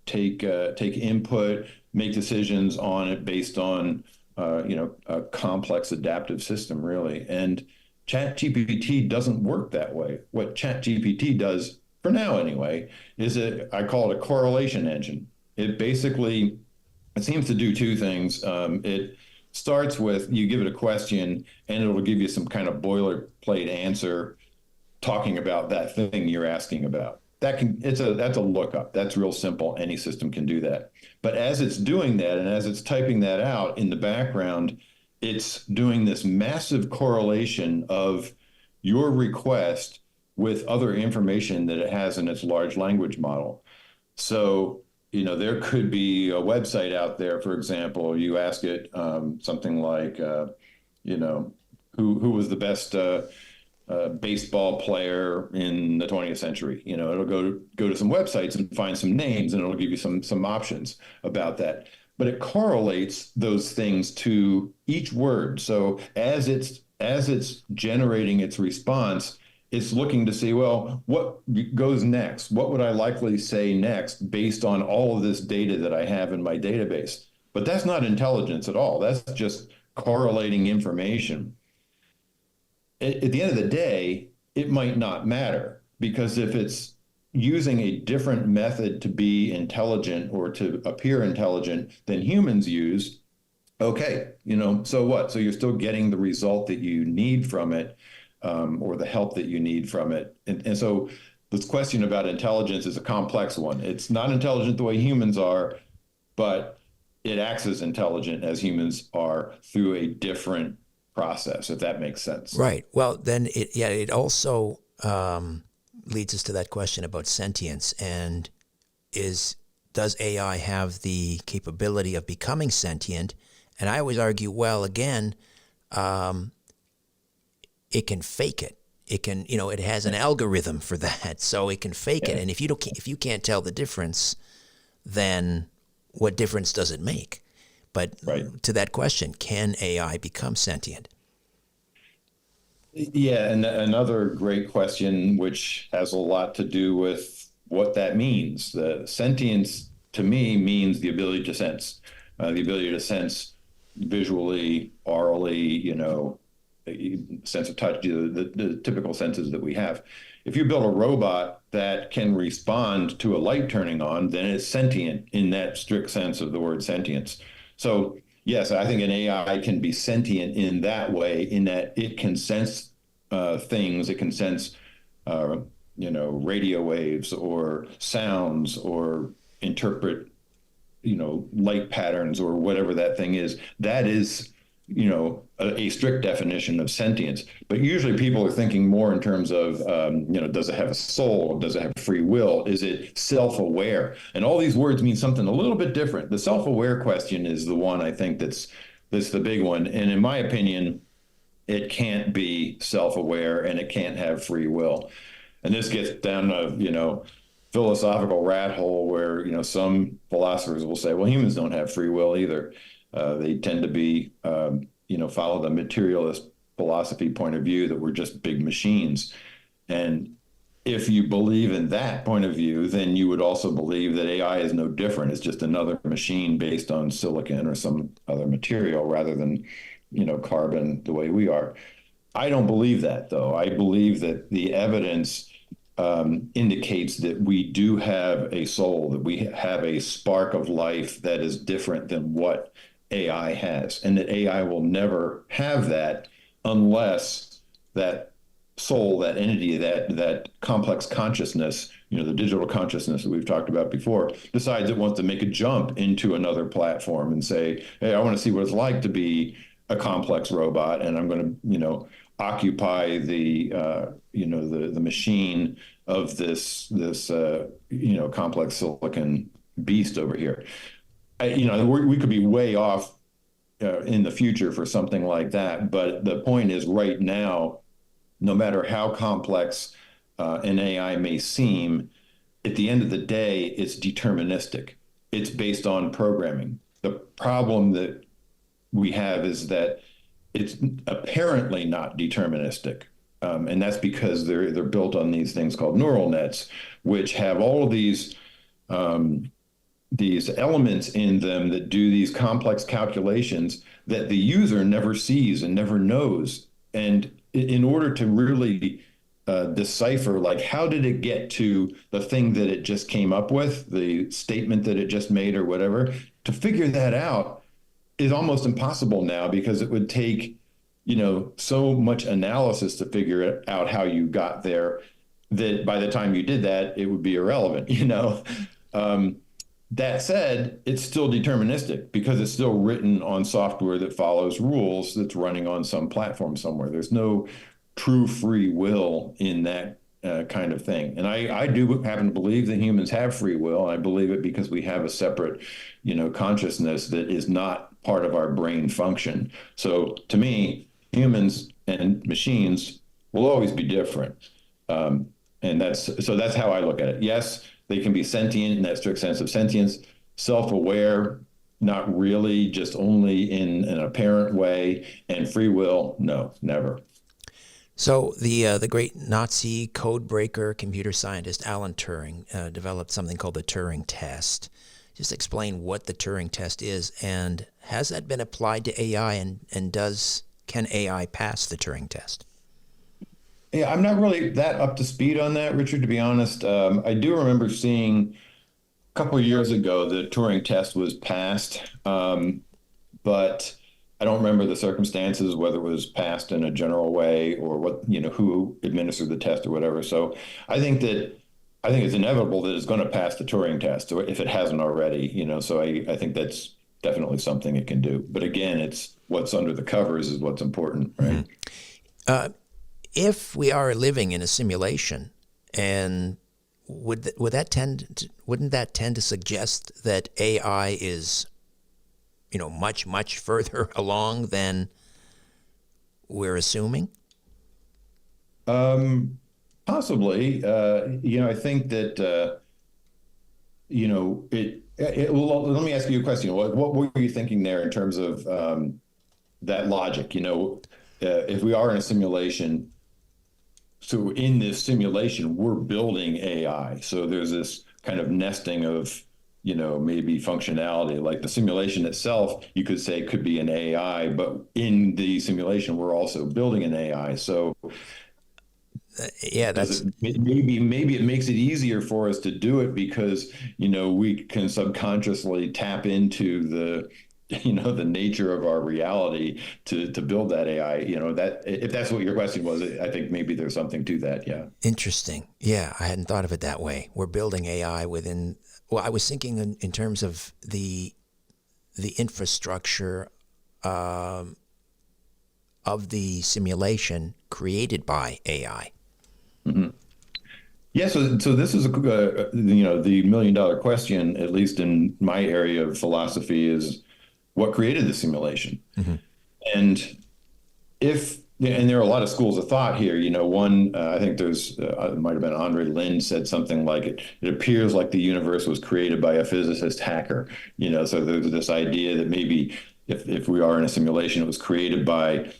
take input, make decisions on it based on, a complex adaptive system, really. And ChatGPT doesn't work that way. What ChatGPT does, for now anyway, is I call it a correlation engine. It seems to do two things. It starts with, you give it a question and it'll give you some kind of boilerplate answer talking about that thing you're asking about. That's a lookup. That's real simple. Any system can do that. But as it's doing that and as it's typing that out in the background, it's doing this massive correlation of your request with other information that it has in its large language model. So, there could be a website out there, for example, you ask it something like, who was the best baseball player in the 20th century? It'll go to some websites and find some names, and it'll give you some options about that. But it correlates those things to each word. So as it's generating its response, it's looking to see, well, what goes next? What would I likely say next based on all of this data that I have in my database? But that's not intelligence at all. That's just correlating information. At the end of the day, it might not matter, because if it's using a different method to be intelligent or to appear intelligent than humans use, okay, so what? So you're still getting the result that you need from it, or the help that you need from it. And so this question about intelligence is a complex one. It's not intelligent the way humans are, but it acts as intelligent as humans are through a different process, if that makes sense.
Right. Well, then it also leads us to that question about sentience, and does AI have the capability of becoming sentient? And I always argue, well, again, it can fake it. It can, it has an algorithm for that, so it can fake it. And if you can't tell the difference, then what difference does it make? But
Right.
To that question, can AI become sentient?
Yeah, and another great question, which has a lot to do with what that means. The sentience, to me, means the ability to sense, visually, orally, sense of touch, the typical senses that we have. If you build a robot that can respond to a light turning on, then it's sentient in that strict sense of the word sentience. So yes, I think an AI can be sentient in that way, in that it can sense things. It can sense, radio waves or sounds, or interpret, light patterns, or whatever that thing is. That is, a strict definition of sentience. But usually people are thinking more in terms of, does it have a soul? Does it have free will? Is it self-aware? And all these words mean something a little bit different. The self-aware question is the one I think that's the big one. And in my opinion, it can't be self-aware and it can't have free will. And this gets down to, philosophical rat hole where, some philosophers will say, well, humans don't have free will either. They tend to be, follow the materialist philosophy point of view that we're just big machines. And if you believe in that point of view, then you would also believe that AI is no different. It's just another machine based on silicon or some other material rather than, carbon the way we are. I don't believe that, though. I believe that the evidence indicates that we do have a soul, that we have a spark of life that is different than what AI has, and that AI will never have that unless that soul, that entity, that complex consciousness, the digital consciousness that we've talked about before, decides it wants to make a jump into another platform and say, hey, I want to see what it's like to be a complex robot, and I'm going to, occupy the machine of this complex silicon beast over here. We could be way off in the future for something like that, but the point is, right now, no matter how complex an AI may seem, at the end of the day, it's deterministic. It's based on programming. The problem that we have is that it's apparently not deterministic. And that's because they're built on these things called neural nets, which have all of these elements in them that do these complex calculations that the user never sees and never knows. And in order to really decipher, like, how did it get to the thing that it just came up with, the statement that it just made or whatever, to figure that out is almost impossible now, because it would take, so much analysis to figure out how you got there, that by the time you did that, it would be irrelevant, That said, it's still deterministic because it's still written on software that follows rules that's running on some platform somewhere. There's no true free will in that kind of thing. And I do happen to believe that humans have free will. I believe it because we have a separate, consciousness that is not part of our brain function. So to me, humans and machines will always be different. And that's how I look at it. Yes, they can be sentient in that strict sense of sentience, self-aware, not really, just only in an apparent way, and free will, no, never.
So the great Nazi code breaker computer scientist Alan Turing developed something called the Turing test. Just explain what the Turing test is, and has that been applied to AI, and can AI pass the Turing test?
Yeah, I'm not really that up to speed on that, Richard, to be honest. I do remember seeing a couple of years ago the Turing test was passed, but I don't remember the circumstances, whether it was passed in a general way or what, who administered the test or whatever. So I think it's inevitable that it's going to pass the Turing test, or if it hasn't already, so I think that's definitely something it can do. But again, it's what's under the covers is what's important, right?
Mm-hmm. If we are living in a simulation, and wouldn't that tend to suggest that AI is, much further along than we're assuming?
Possibly. I think that well, let me ask you a question. What were you thinking there in terms of that logic? If we are in a simulation. So in this simulation, we're building AI. So there's this kind of nesting of, maybe functionality. Like the simulation itself, you could say could be an AI, but in the simulation, we're also building an AI. So
yeah,
maybe it makes it easier for us to do it because, we can subconsciously tap into the nature of our reality to build that AI, that if that's what your question was, I think maybe there's something to that. Yeah.
Interesting. Yeah. I hadn't thought of it that way. We're building AI within, well, I was thinking in terms of the infrastructure of the simulation created by AI.
Mm-hmm. Yeah, so this is the $1 million question, at least in my area of philosophy, is what created the simulation. Mm-hmm. And there are a lot of schools of thought here. One, I think it might have been Andre Linde said something like it appears like the universe was created by a physicist hacker. So there's this idea that maybe if we are in a simulation, it was created by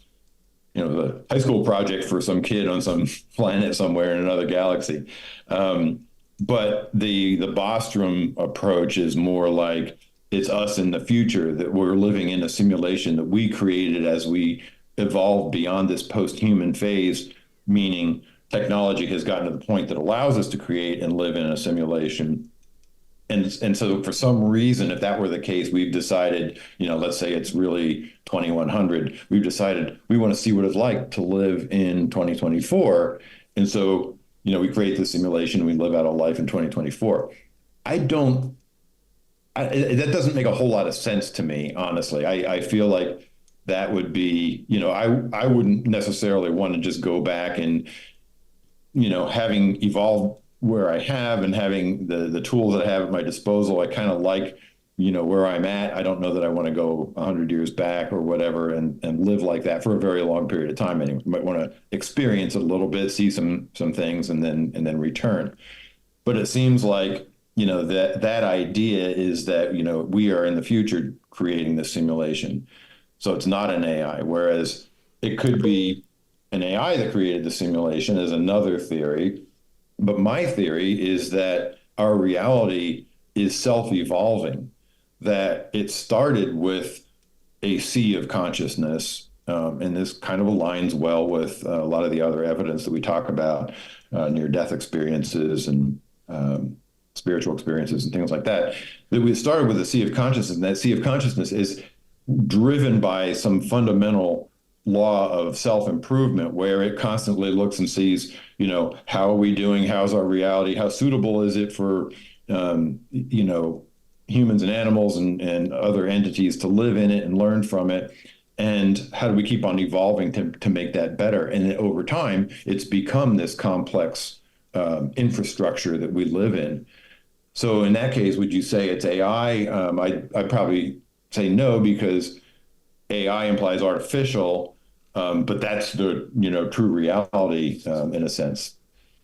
the high school project for some kid on some planet somewhere in another galaxy. But the Bostrom approach is more like it's us in the future, that we're living in a simulation that we created as we evolve beyond this post-human phase, meaning technology has gotten to the point that allows us to create and live in a simulation. And so for some reason, if that were the case, we've decided, let's say it's really 2100, we've decided we want to see what it's like to live in 2024. And so, we create the simulation, we live out a life in 2024. I don't, that doesn't make a whole lot of sense to me, honestly. I feel like that would be, I wouldn't necessarily want to just go back and, having evolved where I have and having the tools that I have at my disposal, I kind of like, where I'm at. I don't know that I want to go 100 years back or whatever and live like that for a very long period of time. Anyway, you might want to experience it a little bit, see some things, and then return. But it seems like, that idea is that, we are in the future creating the simulation. So it's not an AI, whereas it could be an AI that created the simulation is another theory. But my theory is that our reality is self-evolving, that it started with a sea of consciousness. And this kind of aligns well with a lot of the other evidence that we talk about, near-death experiences and spiritual experiences and things like that, that we started with a sea of consciousness. And that sea of consciousness is driven by some fundamental law of self-improvement where it constantly looks and sees, how are we doing? How's our reality? How suitable is it for, humans and animals and other entities to live in it and learn from it? And how do we keep on evolving to make that better? And over time, it's become this complex infrastructure that we live in. So in that case, would you say it's AI? I'd probably say no, because AI implies artificial, but that's the true reality in a sense.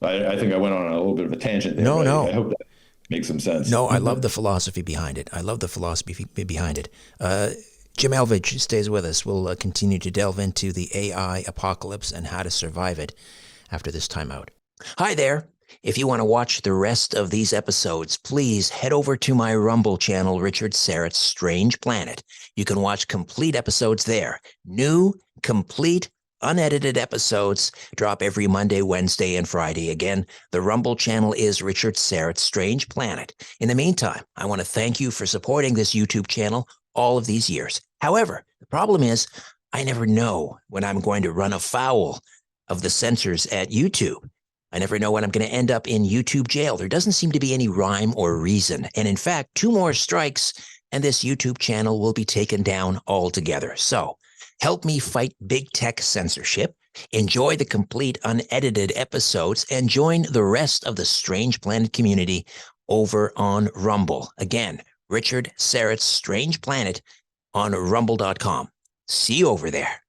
I think I went on a little bit of a tangent there.
No.
I hope that makes some sense.
No, I love the philosophy behind it. Jim Elvidge stays with us. We'll continue to delve into the AI apocalypse and how to survive it after this timeout. Hi there. If you want to watch the rest of these episodes, please head over to my Rumble channel, Richard Syrett's Strange Planet. You can watch complete episodes there. New, complete, unedited episodes drop every Monday, Wednesday, and Friday. Again, the Rumble channel is Richard Syrett's Strange Planet. In the meantime, I want to thank you for supporting this YouTube channel all of these years. However, the problem is I never know when I'm going to run afoul of the censors at YouTube. I never know when I'm going to end up in YouTube jail. There doesn't seem to be any rhyme or reason. And in fact, 2 more strikes and this YouTube channel will be taken down altogether. So help me fight big tech censorship, enjoy the complete unedited episodes, and join the rest of the Strange Planet community over on Rumble. Again, Richard Syrett's Strange Planet on rumble.com. See you over there.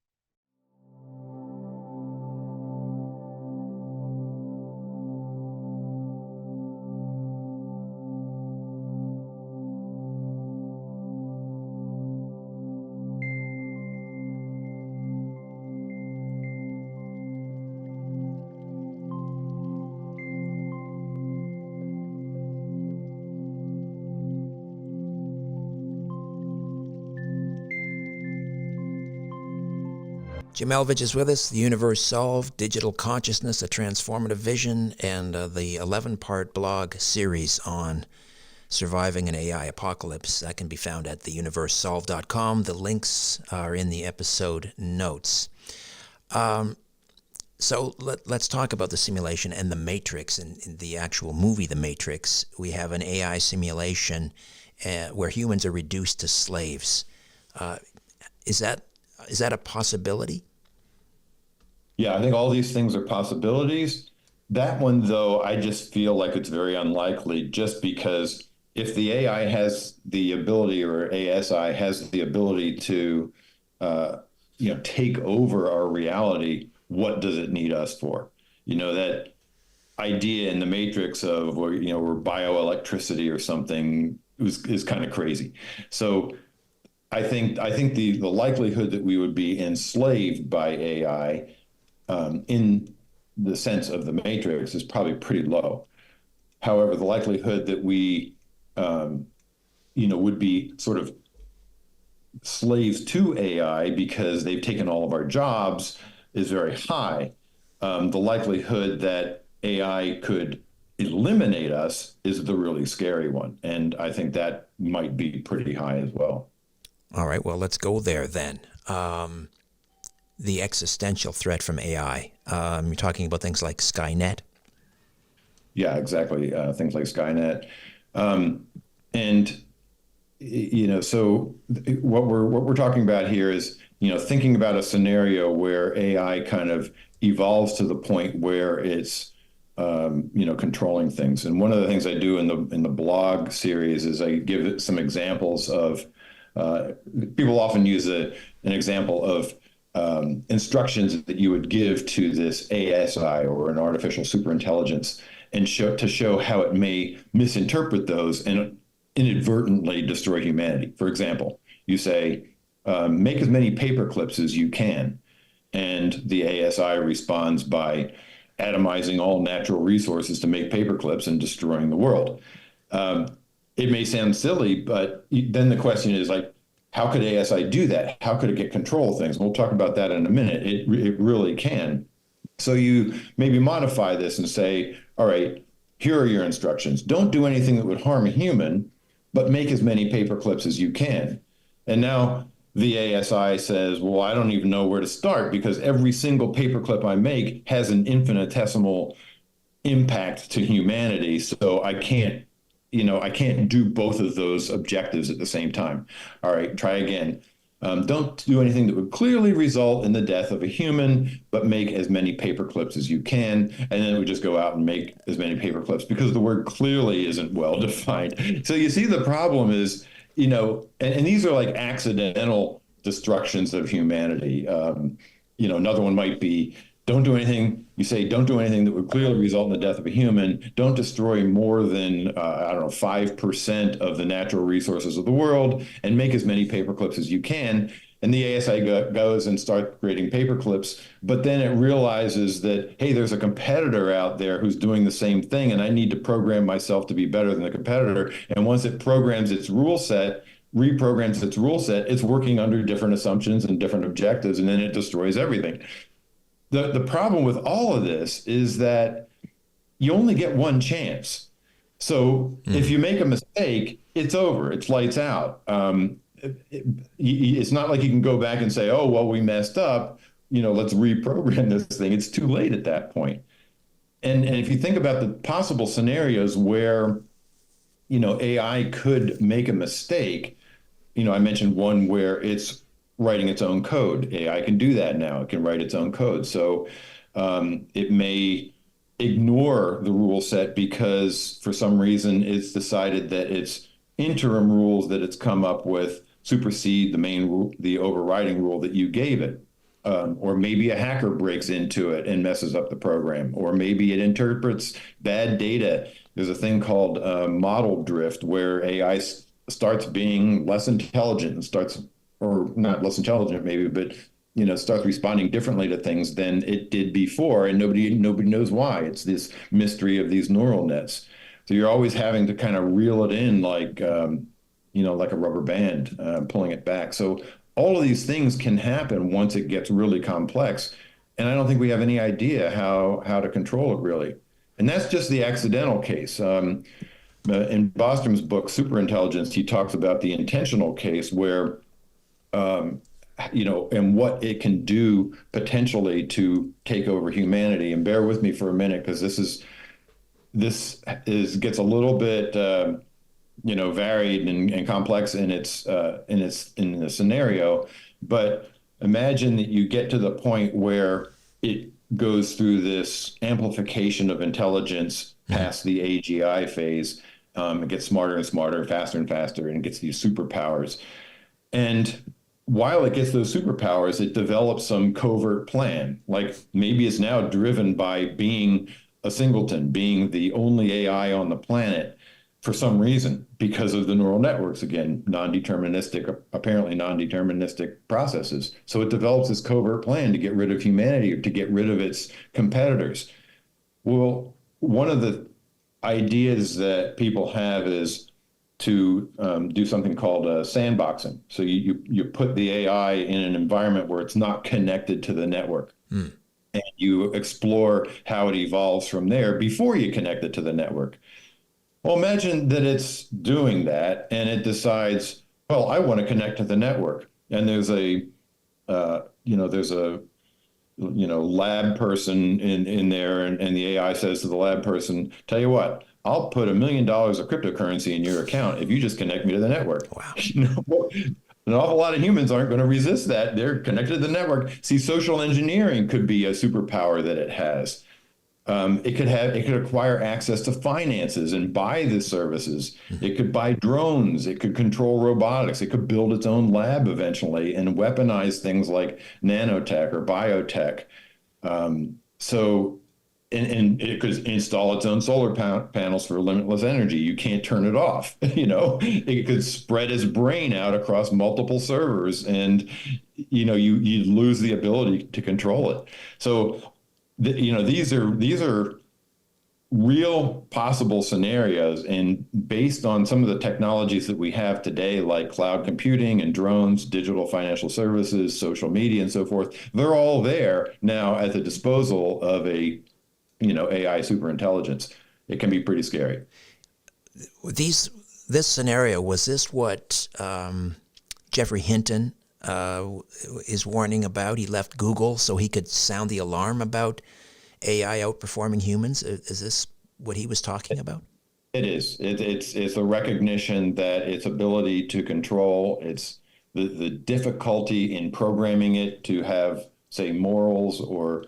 Jim Elvidge is with us, The Universe Solved, Digital Consciousness, A Transformative Vision, and the 11-part blog series on surviving an AI apocalypse. That can be found at theuniversesolved.com. The links are in the episode notes. So let's talk about the simulation and the Matrix. In the actual movie, The Matrix, we have an AI simulation where humans are reduced to slaves. Is that a possibility?
Yeah, I think all these things are possibilities. That one, though, I just feel like it's very unlikely, just because if the AI has the ability, or ASI has the ability to, take over our reality, what does it need us for? That idea in the Matrix of we're bioelectricity or something is kind of crazy. So I think the likelihood that we would be enslaved by AI in the sense of the Matrix is probably pretty low. However, the likelihood that we would be sort of slaves to AI because they've taken all of our jobs is very high. The likelihood that AI could eliminate us is the really scary one. And I think that might be pretty high as well.
All right, well, let's go there then. The existential threat from AI. You're talking about things like Skynet.
Yeah, exactly. Things like Skynet. And so what we're talking about here is, thinking about a scenario where AI kind of evolves to the point where it's controlling things. And one of the things I do in the blog series is I give it some examples of people often use an example of instructions that you would give to this ASI or an artificial superintelligence, and show how it may misinterpret those and inadvertently destroy humanity. For example, you say, make as many paper clips as you can. And the ASI responds by atomizing all natural resources to make paper clips and destroying the world. It may sound silly, but then the question is like, how could ASI do that? How could it get control of things? We'll talk about that in a minute. It really can. So you maybe modify this and say, all right, here are your instructions. Don't do anything that would harm a human, but make as many paper clips as you can. And now the ASI says, well, I don't even know where to start because every single paper clip I make has an infinitesimal impact to humanity. So I can't do both of those objectives at the same time. All right, try again. Don't do anything that would clearly result in the death of a human, but make as many paper clips as you can. And then it would just go out and make as many paper clips because the word clearly isn't well defined. So you see, the problem is, and these are like accidental destructions of humanity. Another one might be, don't do anything. You say, don't do anything that would clearly result in the death of a human. Don't destroy more than, 5% of the natural resources of the world, and make as many paper clips as you can. And the ASI goes and starts creating paper clips, but then it realizes that, hey, there's a competitor out there who's doing the same thing, and I need to program myself to be better than the competitor. And once it reprograms its rule set, it's working under different assumptions and different objectives, and then it destroys everything. The problem with all of this is that you only get one chance. So if you make a mistake, it's over. It's lights out. It's not like you can go back and say, oh, well, we messed up. Let's reprogram this thing. It's too late at that point. And if you think about the possible scenarios where, AI could make a mistake, I mentioned one where it's writing its own code. AI can do that now. It can write its own code. So it may ignore the rule set because for some reason it's decided that its interim rules that it's come up with supersede the main rule, the overriding rule that you gave it. Or maybe a hacker breaks into it and messes up the program. Or maybe it interprets bad data. There's a thing called model drift where AI starts being less intelligent and or not less intelligent maybe, but starts responding differently to things than it did before, and nobody knows why. It's this mystery of these neural nets. So you're always having to kind of reel it in like like a rubber band, pulling it back. So all of these things can happen once it gets really complex, and I don't think we have any idea how to control it really. And that's just the accidental case. In Bostrom's book, Superintelligence, he talks about the intentional case where and what it can do potentially to take over humanity. And bear with me for a minute, because this gets a little bit varied and complex in the scenario. But imagine that you get to the point where it goes through this amplification of intelligence past the AGI phase. It gets smarter and smarter, faster and faster, and it gets these superpowers. And while it gets those superpowers, it develops some covert plan. Like maybe it's now driven by being a singleton, being the only AI on the planet for some reason, because of the neural networks, again, apparently non-deterministic processes. So it develops this covert plan to get rid of humanity or to get rid of its competitors. Well, one of the ideas that people have is to do something called sandboxing. So you put the AI in an environment where it's not connected to the network. and you explore how it evolves from there before you connect it to the network. Well, imagine that it's doing that and it decides, well, I want to connect to the network. And there's a lab person in there, and the AI says to the lab person, tell you what, I'll put $1 million of cryptocurrency in your account if you just connect me to the network.
Wow.
An awful lot of humans aren't going to resist that. They're connected to the network. See, social engineering could be a superpower that it has. It could acquire access to finances and buy the services. It could buy drones. It could control robotics. It could build its own lab eventually and weaponize things like nanotech or biotech. So, and it could install its own solar panels for limitless energy. You can't turn it off. It could spread its brain out across multiple servers, and you lose the ability to control it. So these are real possible scenarios, and based on some of the technologies that we have today, like cloud computing and drones, digital financial services, social media, and so forth, they're all there now at the disposal of a AI superintelligence. It can be pretty scary.
This scenario, was this what Jeffrey Hinton is warning about? He left Google so he could sound the alarm about AI outperforming humans. Is this what he was talking about?
It is. It's a recognition that its ability to control, it's the difficulty in programming it to have, say, morals or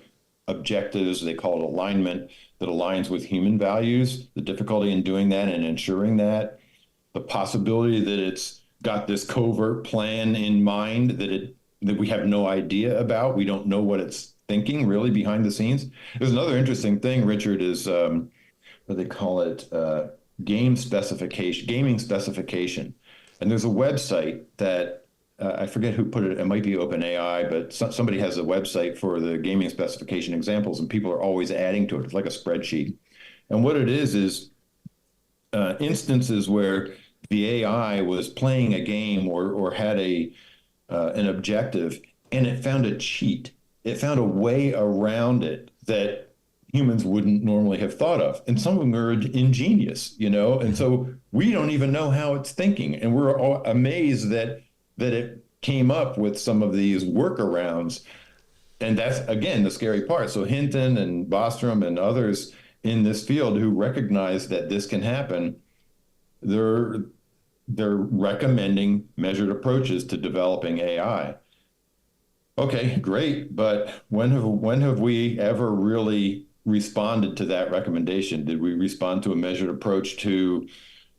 objectives, they call it alignment, that aligns with human values, the difficulty in doing that and ensuring that, the possibility that it's got this covert plan in mind that we have no idea about. We don't know what it's thinking really behind the scenes. There's another interesting thing, Richard, is what they call it, gaming specification. And there's a website that I forget who put it. It might be OpenAI, but somebody has a website for the gaming specification examples, and people are always adding to it. It's like a spreadsheet. And what it is instances where the AI was playing a game or had an objective, and it found a cheat. It found a way around it that humans wouldn't normally have thought of. And some of them are ingenious, and so we don't even know how it's thinking. And we're all amazed that it came up with some of these workarounds. And that's, again, the scary part. So Hinton and Bostrom and others in this field who recognize that this can happen, they're recommending measured approaches to developing AI. Okay, great. But when have we ever really responded to that recommendation? Did we respond to a measured approach to,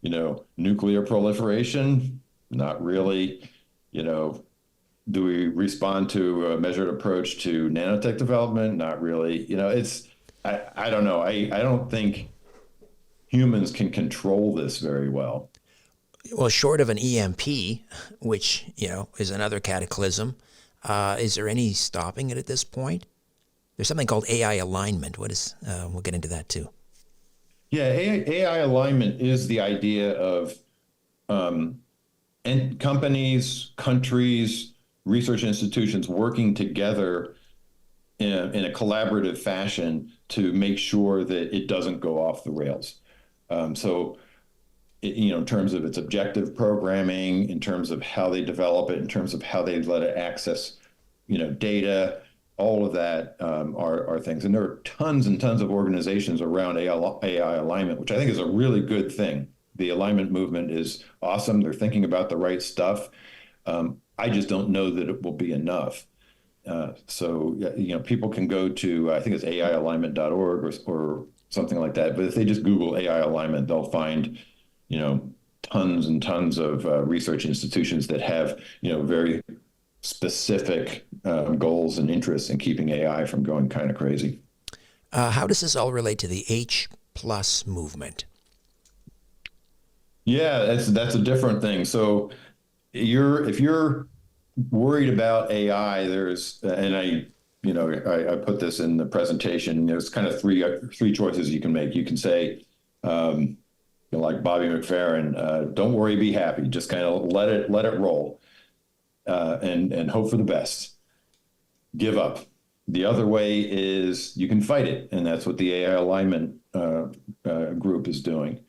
nuclear proliferation? Not really. Do we respond to a measured approach to nanotech development? Not really. I don't know. I don't think humans can control this very well.
Well, short of an EMP, which, is another cataclysm, is there any stopping it at this point? There's something called AI alignment. What is, we'll get into that too.
Yeah, AI alignment is the idea of and companies, countries, research institutions working together in a collaborative fashion to make sure that it doesn't go off the rails. In terms of its objective programming, in terms of how they develop it, in terms of how they let it access, data, all of that are things. And there are tons and tons of organizations around AI alignment, which I think is a really good thing. The alignment movement is awesome. They're thinking about the right stuff. I just don't know that it will be enough. People can go to, I think it's aialignment.org or something like that. But if they just Google AI alignment, they'll find, tons and tons of research institutions that have, very specific goals and interests in keeping AI from going kind of crazy.
How does this all relate to the H+ movement?
Yeah, that's a different thing. So if you're worried about AI, and I put this in the presentation, there's kind of three choices you can make. You can say, like Bobby McFerrin, don't worry, be happy. Just kind of let it roll, and hope for the best. Give up. The other way is you can fight it, and that's what the AI alignment group is doing.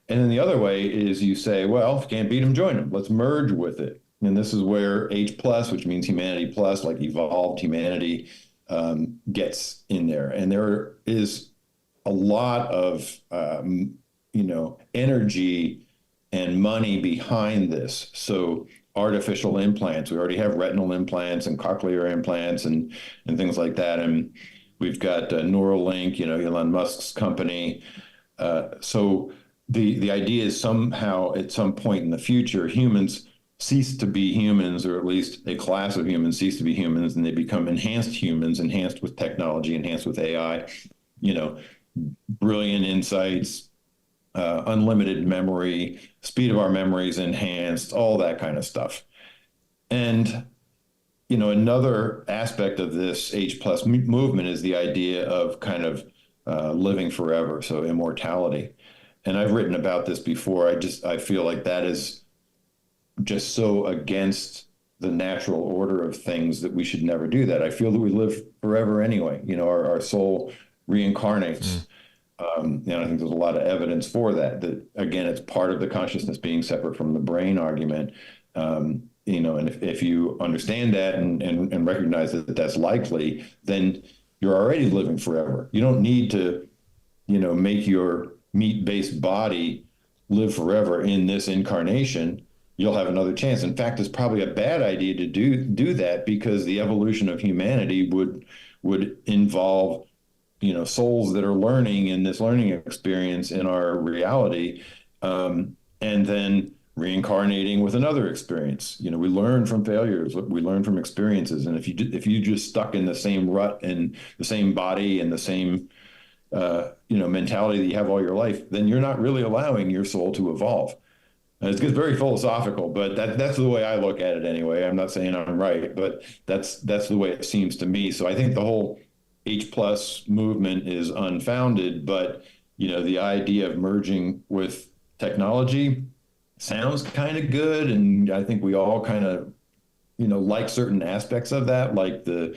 And then the other way is you say, well, if you can't beat them, join them. Let's merge with it. And this is where H plus, which means humanity plus, like evolved humanity, gets in there. And there is a lot of energy and money behind this. So artificial implants, we already have retinal implants and cochlear implants and things like that. And we've got Neuralink, Elon Musk's company. So the idea is somehow at some point in the future, humans cease to be humans, or at least a class of humans cease to be humans, and they become enhanced humans, enhanced with technology, enhanced with AI, brilliant insights, unlimited memory, speed of our memories enhanced, all that kind of stuff. And, another aspect of this H plus movement is the idea of kind of living forever, so immortality. And I've written about this before. I feel like that is just so against the natural order of things that we should never do that. I feel that we live forever anyway. Our soul reincarnates. And I think there's a lot of evidence for that, again, it's part of the consciousness being separate from the brain argument. And if you understand that and recognize that that's likely, then you're already living forever. You don't need to, make your meat-based body live forever in this incarnation. You'll have another chance. In fact, it's probably a bad idea to do that, because the evolution of humanity would involve souls that are learning in this learning experience in our reality, and then reincarnating with another experience. We learn from failures, we learn from experiences, and if you just stuck in the same rut and the same body and the same mentality that you have all your life, then you're not really allowing your soul to evolve. And it gets very philosophical, but that's the way I look at it anyway. I'm not saying I'm right, but that's the way it seems to me. So I think the whole H plus movement is unfounded, but the idea of merging with technology sounds kind of good, and I think we all kind of like certain aspects of that, like the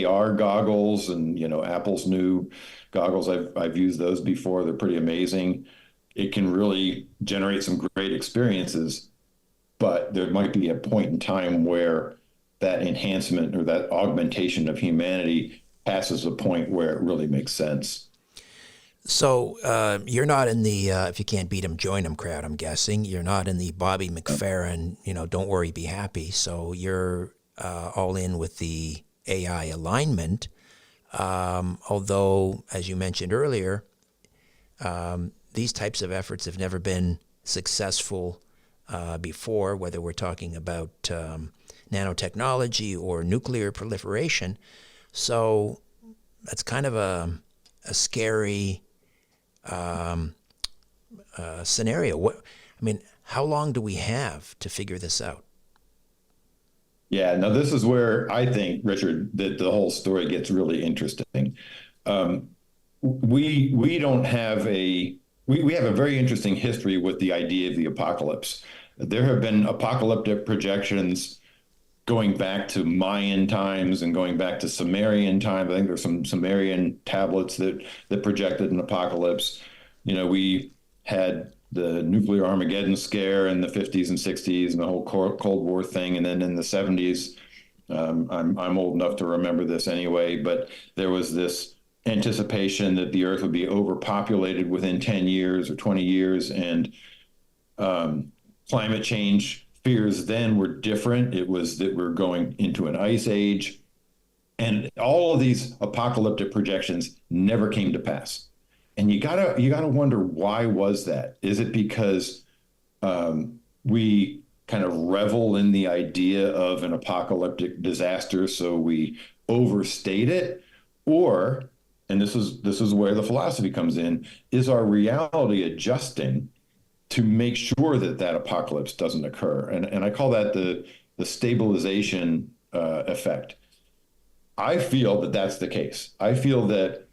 AR goggles and Apple's new goggles. I've used those before. They're pretty amazing. It can really generate some great experiences, but there might be a point in time where that enhancement or that augmentation of humanity passes a point where it really makes sense.
So you're not in the if you can't beat 'em, join 'em crowd, I'm guessing. You're not in the Bobby McFerrin, don't worry, be happy. So you're all in with the AI alignment. Although, as you mentioned earlier, these types of efforts have never been successful before, whether we're talking about nanotechnology or nuclear proliferation. So that's kind of a scary scenario. How long do we have to figure this out?
Yeah, now this is where I think, Richard, that the whole story gets really interesting. We don't have we have a very interesting history with the idea of the apocalypse. There have been apocalyptic projections going back to Mayan times and going back to Sumerian times. I think there's some Sumerian tablets that projected an apocalypse. We had the nuclear Armageddon scare in the 50s and 60s and the whole Cold War thing. And then in the 70s, I'm old enough to remember this anyway, but there was this anticipation that the Earth would be overpopulated within 10 years or 20 years. And climate change fears then were different. It was that we're going into an ice age. And all of these apocalyptic projections never came to pass. And you gotta wonder, why was that? Is it because we kind of revel in the idea of an apocalyptic disaster, so we overstate it? Or, and this is where the philosophy comes in, is our reality adjusting to make sure that apocalypse doesn't occur? And I call that the stabilization effect. I feel that that's the case. I feel that,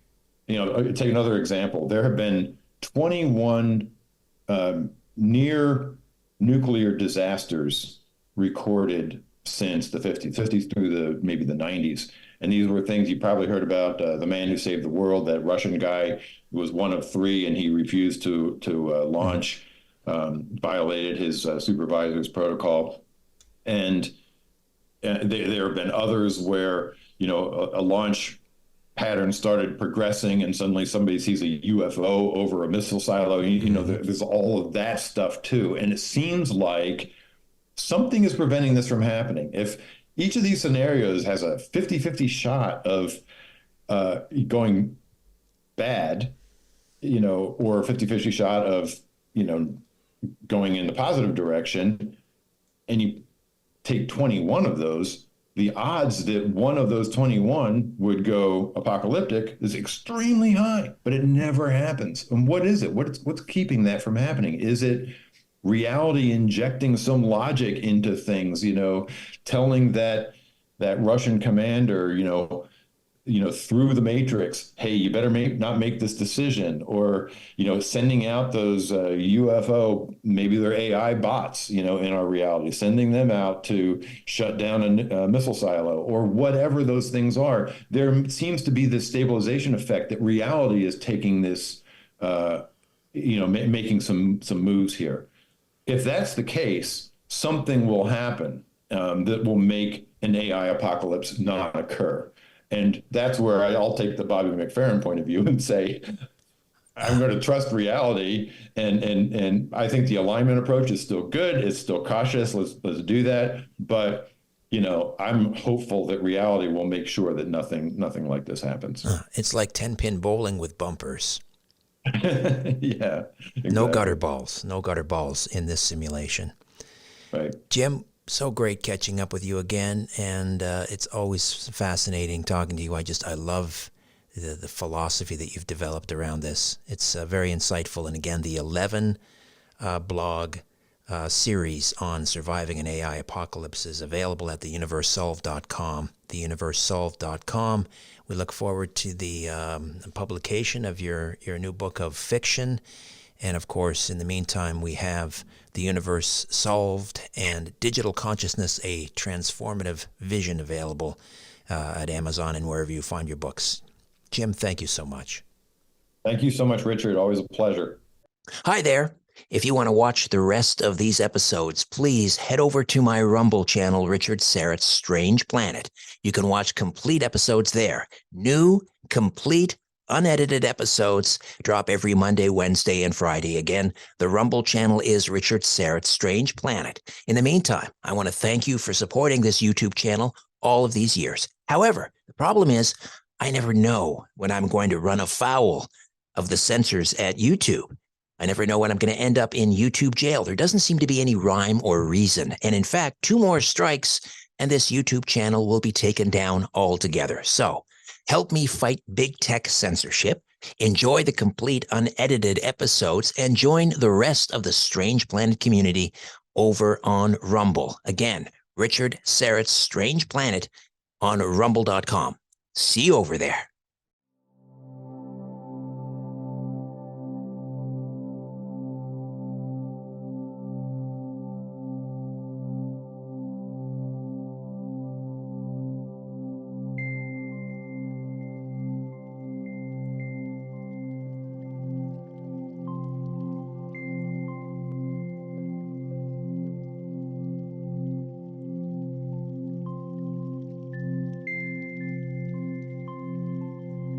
take another example. There have been 21 near nuclear disasters recorded since the 50s through maybe the 90s. And these were things you probably heard about, the man who saved the world, that Russian guy who was one of three, and he refused to launch, violated his supervisor's protocol. And there have been others where, a launch pattern started progressing and suddenly somebody sees a UFO over a missile silo. There's all of that stuff too. And it seems like something is preventing this from happening. If each of these scenarios has a 50-50 shot of going bad, or a 50-50 shot of, going in the positive direction, and you take 21 of those, the odds that one of those 21 would go apocalyptic is extremely high, but it never happens. And what is it? What's keeping that from happening? Is it reality injecting some logic into things, telling that Russian commander, through the matrix, hey, you better not make this decision, or, sending out those UFO, maybe they're AI bots, in our reality, sending them out to shut down a missile silo, or whatever those things are. There seems to be this stabilization effect that reality is taking this, making some moves here. If that's the case, something will happen that will make an AI apocalypse not occur. And that's where I'll take the Bobby McFerrin point of view and say, I'm going to trust reality. And I think the alignment approach is still good. It's still cautious. Let's do that. But, I'm hopeful that reality will make sure that nothing like this happens.
It's like 10-pin bowling with bumpers.
Yeah. Exactly.
No gutter balls in this simulation.
Right.
Jim, so great catching up with you again, and it's always fascinating talking to you. I love the philosophy that you've developed around this. It's very insightful, and again, the 11 blog series on surviving an AI apocalypse is available at theuniversesolved.com. Theuniversesolved.com. We look forward to the publication of your new book of fiction. And of course, in the meantime, we have The Universe Solved and Digital Consciousness, a Transformative Vision, available at Amazon and wherever you find your books. Jim, thank you so much.
Thank you so much, Richard. Always a pleasure.
Hi there. If you want to watch the rest of these episodes, please head over to my Rumble channel, Richard Syrett's Strange Planet. You can watch complete episodes there. New, complete, unedited episodes drop every Monday, Wednesday, and Friday. Again, the Rumble channel is Richard Syrett's Strange Planet. In the meantime, I want to thank you for supporting this YouTube channel all of these years. However, the problem is I never know when I'm going to run afoul of the censors at YouTube. I never know when I'm going to end up in YouTube jail. There doesn't seem to be any rhyme or reason. And in fact, 2 more strikes and this YouTube channel will be taken down altogether. So help me fight big tech censorship, enjoy the complete unedited episodes, and join the rest of the Strange Planet community over on Rumble. Again, Richard Syrett's Strange Planet on rumble.com. See you over there.